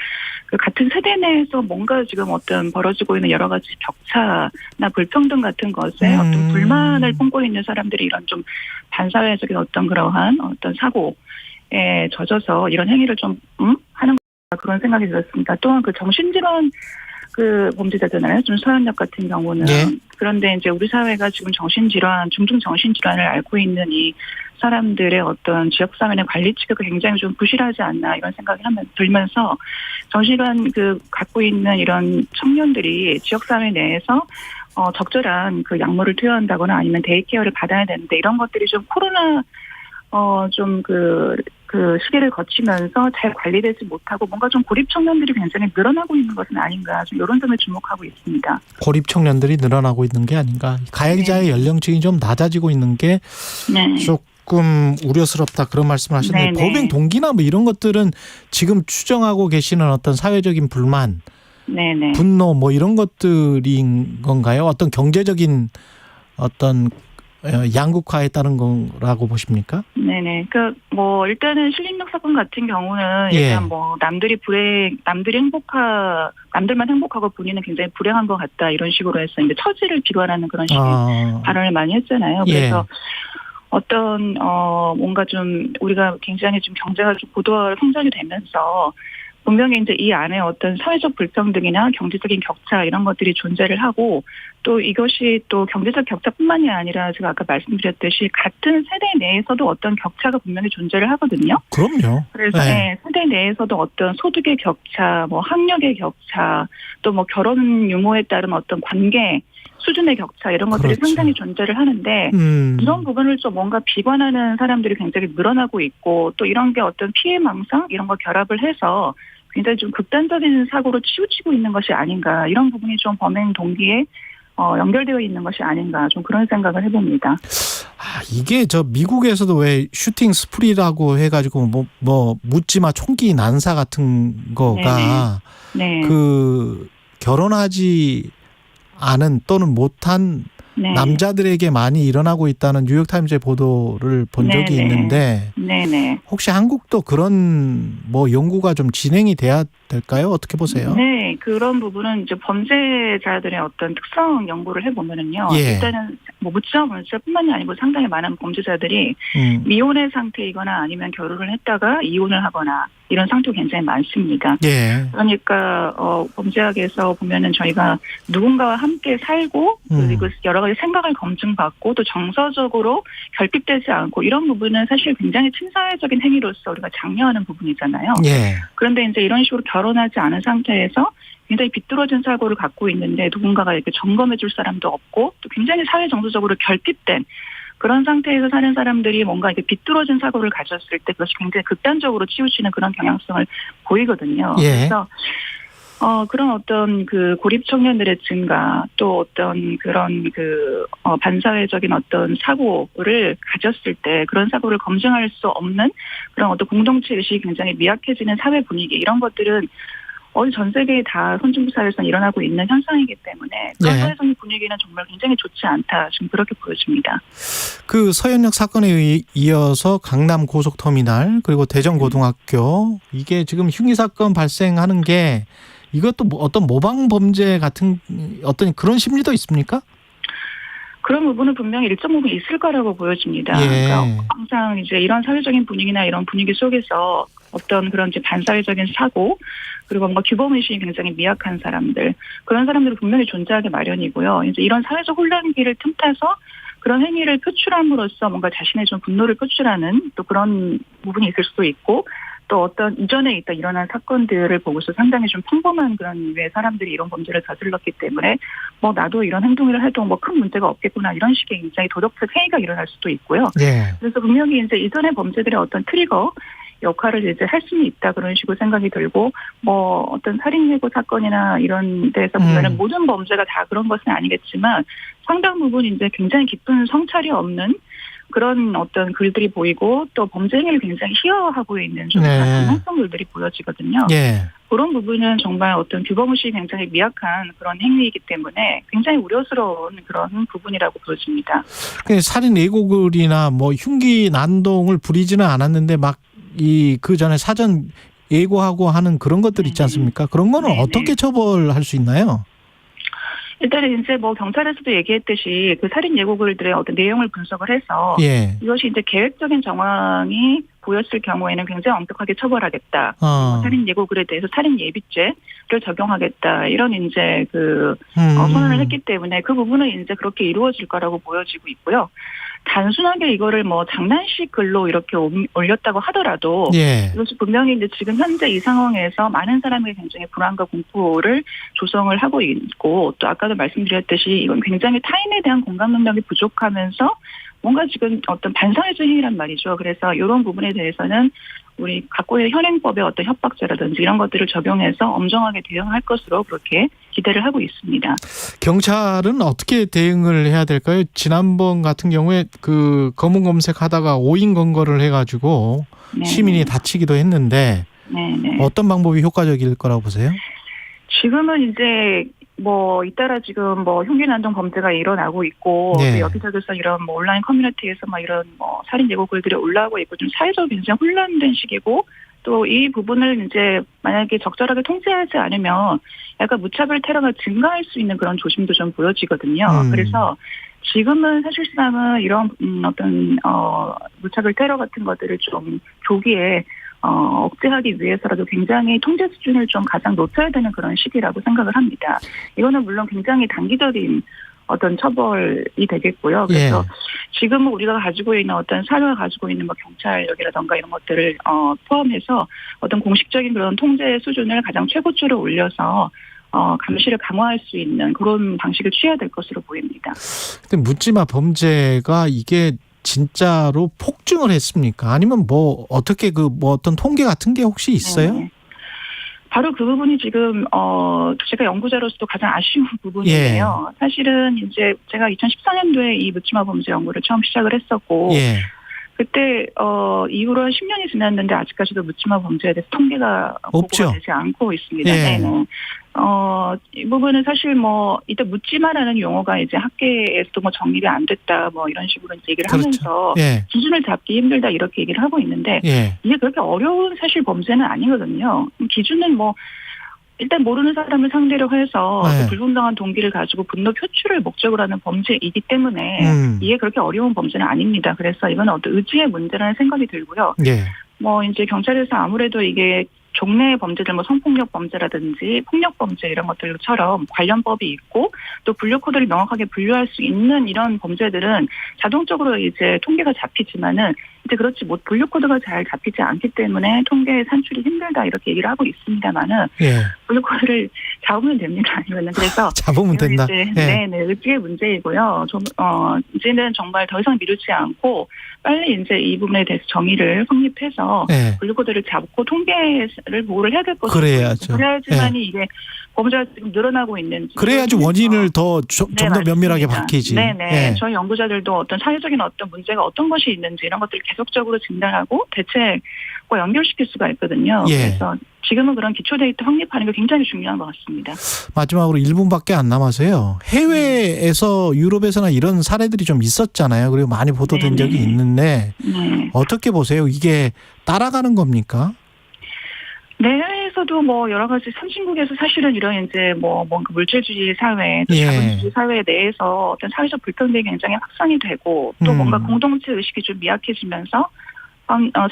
그 같은 세대 내에서 뭔가 지금 어떤 벌어지고 있는 여러 가지 격차나 불평등 같은 것에 어떤 불만을 품고 있는 사람들이 이런 좀 반사회적인 어떤 그러한 어떤 사고에 젖어서 이런 행위를 좀 하는 그런 생각이 들었습니다. 또한 그 정신질환 그 범죄자잖아요. 좀 서현역 같은 경우는. 예. 그런데 이제 우리 사회가 지금 정신질환, 중증 정신질환을 앓고 있는 이 사람들의 어떤 지역사회의 관리 체계가 굉장히 좀 부실하지 않나 이런 생각이 들면서 정신질환 갖고 있는 이런 청년들이 지역사회 내에서 적절한 그 약물을 투여한다거나 아니면 데이케어를 받아야 되는데 이런 것들이 좀 코로나 좀 그 시기를 거치면서 잘 관리되지 못하고 뭔가 좀 고립 청년들이 굉장히 늘어나고 있는 것은 아닌가 좀 이런 점에 주목하고 있습니다. 고립 청년들이 늘어나고 있는 게 아닌가. 가해자의 연령층이 좀 낮아지고 있는 게 조금 우려스럽다 그런 말씀을 하셨는데 범행 동기나 뭐 이런 것들은 지금 추정하고 계시는 어떤 사회적인 불만, 분노 뭐 이런 것들인 건가요? 어떤 경제적인 어떤 양극화에 따른 거라고 보십니까? 네네. 뭐 일단은 신림역 사건 같은 경우는 일단 뭐 남들만 행복하고 본인은 굉장히 불행한 것 같다 이런 식으로 해서 이제 처지를 비관하는 그런 식의 발언을 많이 했잖아요. 그래서 어떤 뭔가 좀 우리가 굉장히 좀 경제가 좀 고도화로 성장이 되면서 분명히 이제 이 안에 어떤 사회적 불평등이나 경제적인 격차 이런 것들이 존재를 하고 또 이것이 또 경제적 격차뿐만이 아니라 제가 아까 말씀드렸듯이 같은 세대 내에서도 어떤 격차가 분명히 존재를 하거든요. 그럼요. 그래서 세대 내에서도 어떤 소득의 격차, 뭐 학력의 격차, 또 뭐 결혼 유무에 따른 어떤 관계 수준의 격차 이런 것들이 상당히 존재를 하는데 이런 부분을 좀 뭔가 비관하는 사람들이 굉장히 늘어나고 있고 또 이런 게 어떤 피해망상 이런 거 결합을 해서 굉장히 좀 극단적인 사고로 치우치고 있는 것이 아닌가 이런 부분이 좀 범행 동기에 연결되어 있는 것이 아닌가 좀 그런 생각을 해봅니다. 이게 미국에서도 왜 슈팅 스프리라고 해가지고 뭐 묻지마 총기 난사 같은 거가 그 결혼하지 않은 또는 못한 남자들에게 많이 일어나고 있다는 뉴욕타임즈의 보도를 본 적이 있는데 혹시 한국도 그런 뭐 연구가 좀 진행이 돼야 될까요? 어떻게 보세요? 네, 그런 부분은 이제 범죄자들의 어떤 특성 연구를 해보면은요. 일단은 뭐 묻지마 범죄뿐만이 아니고 상당히 많은 범죄자들이 미혼의 상태이거나 아니면 결혼을 했다가 이혼을 하거나 이런 상태가 굉장히 많습니다. 그러니까 범죄학에서 보면은 저희가 누군가와 함께 살고 그리고 여러 가지 생각을 검증받고 또 정서적으로 결핍되지 않고 이런 부분은 사실 굉장히 친사회적인 행위로서 우리가 장려하는 부분이잖아요. 그런데 이제 이런 식으로 결혼하지 않은 상태에서 굉장히 비뚤어진 사고를 갖고 있는데 누군가가 이렇게 점검해 줄 사람도 없고 또 굉장히 사회 정서적으로 결핍된 그런 상태에서 사는 사람들이 뭔가 이렇게 비뚤어진 사고를 가졌을 때 그것이 굉장히 극단적으로 치우치는 그런 경향성을 보이거든요. 그래서 그런 어떤 그 고립 청년들의 증가 또 어떤 그런 반사회적인 어떤 사고를 가졌을 때 그런 사고를 검증할 수 없는 그런 어떤 공동체 의식이 굉장히 미약해지는 사회 분위기 이런 것들은 전 세계에 다 선진국 사회에서 일어나고 있는 현상이기 때문에 그런 사회적인 분위기는 정말 굉장히 좋지 않다. 지금 그렇게 보여집니다. 그 서현역 사건에 이어서 강남 고속터미널 그리고 대전고등학교 이게 지금 흉기사건 발생하는 게 이것도 어떤 모방 범죄 같은 어떤 그런 심리도 있습니까? 그런 부분은 분명히 일정 부분 있을 거라고 보여집니다. 그러니까 항상 이제 이런 사회적인 분위기나 이런 분위기 속에서 어떤 그런 이제 반사회적인 사고 그리고 뭔가 규범의식이 굉장히 미약한 사람들 그런 사람들은 분명히 존재하기 마련이고요. 이제 이런 사회적 혼란기를 틈타서 그런 행위를 표출함으로써 뭔가 자신의 좀 분노를 표출하는 또 그런 부분이 있을 수도 있고 또 어떤 이전에 일어난 사건들을 보고서 상당히 좀 평범한 그런 류의 사람들이 이런 범죄를 저질렀기 때문에 뭐 나도 이런 행동을 해도 뭐 큰 문제가 없겠구나 이런 식의 굉장히 도덕적 행위가 일어날 수도 있고요. 그래서 분명히 이제 이전의 범죄들의 어떤 트리거 역할을 이제 할 수는 있다 그런 식으로 생각이 들고 뭐 어떤 살인 예고 사건이나 이런 데서 보면은 모든 범죄가 다 그런 것은 아니겠지만 상당 부분 이제 굉장히 깊은 성찰이 없는 그런 어떤 글들이 보이고 또 범죄 행위를 굉장히 희화화하고 있는 좀 가능성 글들이 보여지거든요. 그런 부분은 정말 어떤 규범의식이 굉장히 미약한 그런 행위이기 때문에 굉장히 우려스러운 그런 부분이라고 보여집니다. 살인 예고글이나 뭐 흉기 난동을 부리지는 않았는데 막 그 전에 사전 예고하고 하는 그런 것들 있지 않습니까? 그런 거는 어떻게 처벌할 수 있나요? 일단은 이제 뭐 경찰에서도 얘기했듯이 그 살인 예고글들의 어떤 내용을 분석을 해서 이것이 이제 계획적인 정황이 보였을 경우에는 굉장히 엄격하게 처벌하겠다. 살인 예고글에 대해서 살인 예비죄를 적용하겠다. 이런 이제 그 선언을 했기 때문에 그 부분은 이제 그렇게 이루어질 거라고 보여지고 있고요. 단순하게 이거를 뭐 장난식 글로 이렇게 올렸다고 하더라도 이것이 분명히 이제 지금 현재 이 상황에서 많은 사람이 굉장히 불안과 공포를 조성을 하고 있고 또 아까도 말씀드렸듯이 이건 굉장히 타인에 대한 공감 능력이 부족하면서 뭔가 지금 어떤 반사회적 행위란 말이죠. 그래서 이런 부분에 대해서는 우리 각고의 현행법의 어떤 협박죄라든지 이런 것들을 적용해서 엄정하게 대응할 것으로 그렇게 기대를 하고 있습니다. 경찰은 어떻게 대응을 해야 될까요? 지난번 같은 경우에 그 검은 검색하다가 5인 검거를 해가지고 시민이 다치기도 했는데 어떤 방법이 효과적일 거라고 보세요? 지금은 이제 뭐 잇따라 지금 뭐 흉기 난동 범죄가 일어나고 있고 또 여기저기서 이런 뭐 온라인 커뮤니티에서 막 이런 뭐 살인 예고 글들이 올라오고 있고 좀 사회적으로 굉장히 혼란된 시기고 또 이 부분을 이제 만약에 적절하게 통제하지 않으면 약간 무차별 테러가 증가할 수 있는 그런 조짐도 좀 보여지거든요. 그래서 지금은 사실상은 이런 어떤 무차별 테러 같은 것들을 좀 조기에 억제하기 위해서라도 굉장히 통제 수준을 좀 가장 높여야 되는 그런 시기라고 생각을 합니다. 이거는 물론 굉장히 단기적인 어떤 처벌이 되겠고요. 그래서 지금은 우리가 가지고 있는 어떤 사회가 가지고 있는 뭐 경찰력이라던가 이런 것들을 포함해서 어떤 공식적인 그런 통제 수준을 가장 최고치로 올려서 감시를 강화할 수 있는 그런 방식을 취해야 될 것으로 보입니다. 근데 묻지마 범죄가 이게 진짜로 폭증을 했습니까? 아니면 뭐 어떻게 그 뭐 어떤 통계 같은 게 혹시 있어요? 바로 그 부분이 지금 제가 연구자로서도 가장 아쉬운 부분이에요. 사실은 이제 제가 2014년도에 이 묻지마 범죄 연구를 처음 시작을 했었고 그때 이후로 한 10년이 지났는데 아직까지도 묻지마 범죄에 대해서 통계가 보고가 되지 않고 있습니다. 이 부분은 사실 뭐 이때 묻지마라는 용어가 이제 학계에서도 뭐 정립이 안 됐다 뭐 이런 식으로 얘기를 하면서 기준을 잡기 힘들다 이렇게 얘기를 하고 있는데 이게 그렇게 어려운 사실 범죄는 아니거든요. 기준은 뭐 일단 모르는 사람을 상대로 해서 불분명한 동기를 가지고 분노 표출을 목적으로 하는 범죄이기 때문에 이게 그렇게 어려운 범죄는 아닙니다. 그래서 이건 어떤 의지의 문제라는 생각이 들고요. 뭐 이제 경찰에서 아무래도 이게 종래 범죄들 뭐 성폭력 범죄라든지 폭력 범죄 이런 것들처럼 관련법이 있고 또 분류 코드를 명확하게 분류할 수 있는 이런 범죄들은 자동적으로 이제 통계가 잡히지만은 이제 그렇지 못 분류 코드가 잘 잡히지 않기 때문에 통계 산출이 힘들다 이렇게 얘기를 하고 있습니다만은 분류 코드를 잡으면 됩니다. 아니면은 그래서 잡으면 된다. 의지의 문제이고요. 좀 이제는 정말 더 이상 미루지 않고 빨리 이제 이 부분에 대해서 정의를 확립해서 분류 코드를 잡고 통계를 보호를 해야 될 것이고 그래야지만이 이게 범죄가 지금 늘어나고 있는지 그래야지 원인을 더 좀 더 면밀하게 밝히지. 저희 연구자들도 어떤 사회적인 어떤 문제가 어떤 것이 있는지 이런 것들을 계속적으로 진단하고 대책과 연결시킬 수가 있거든요. 그래서 지금은 그런 기초 데이터 확립하는 게 굉장히 중요한 것 같습니다. 마지막으로 1분밖에 안 남아서요. 해외에서 유럽에서나 이런 사례들이 좀 있었잖아요. 그리고 많이 보도된 적이 있는데 어떻게 보세요? 이게 따라가는 겁니까? 내에서도 뭐 여러 가지 선진국에서 사실은 이런 이제 뭐 뭔가 물질주의 사회, 자본주의 사회 내에서 어떤 사회적 불평등이 굉장히 확산이 되고 또 뭔가 공동체 의식이 좀 미약해지면서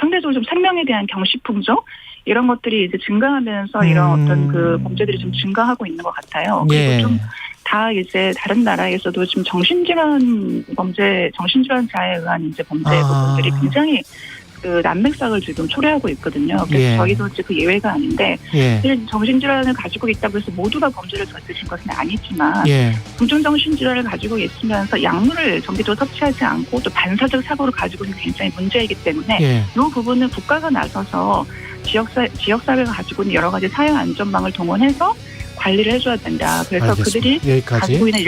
상대적으로 좀 생명에 대한 경시 풍조 이런 것들이 이제 증가하면서 이런 어떤 그 범죄들이 좀 증가하고 있는 것 같아요. 그리고 좀 다 이제 다른 나라에서도 지금 정신질환자에 의한 이제 범죄 부분들이 굉장히 그 난맥상을 지금 초래하고 있거든요. 그래서 저희도 이제 그 예외가 아닌데 정신질환을 가지고 있다고 해서 모두가 범죄를 저지르신 것은 아니지만 중증 정신질환을 가지고 있으면서 약물을 정기적으로 섭취하지 않고 또 반사적 사고를 가지고 있는 게 굉장히 문제이기 때문에 이 부분은 국가가 나서서 지역사회가 가지고 있는 여러 가지 사회 안전망을 동원해서 관리를 해줘야 된다. 그래서 알겠습니다. 그들이 여기까지. 가지고 있는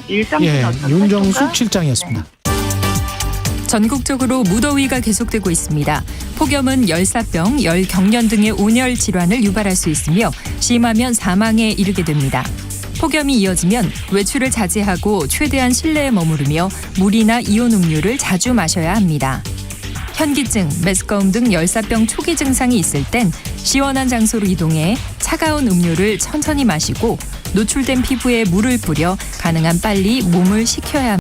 일상적인 어떤 윤정숙 실장이었습니다. 전국적으로 무더위가 계속되고 있습니다. 폭염은 열사병, 열경련 등의 온열 질환을 유발할 수 있으며 심하면 사망에 이르게 됩니다. 폭염이 이어지면 외출을 자제하고 최대한 실내에 머무르며 물이나 이온 음료를 자주 마셔야 합니다. 현기증, 메스꺼움 등 열사병 초기 증상이 있을 땐 시원한 장소로 이동해 차가운 음료를 천천히 마시고 노출된 피부에 물을 뿌려 가능한 빨리 몸을 식혀야 합니다.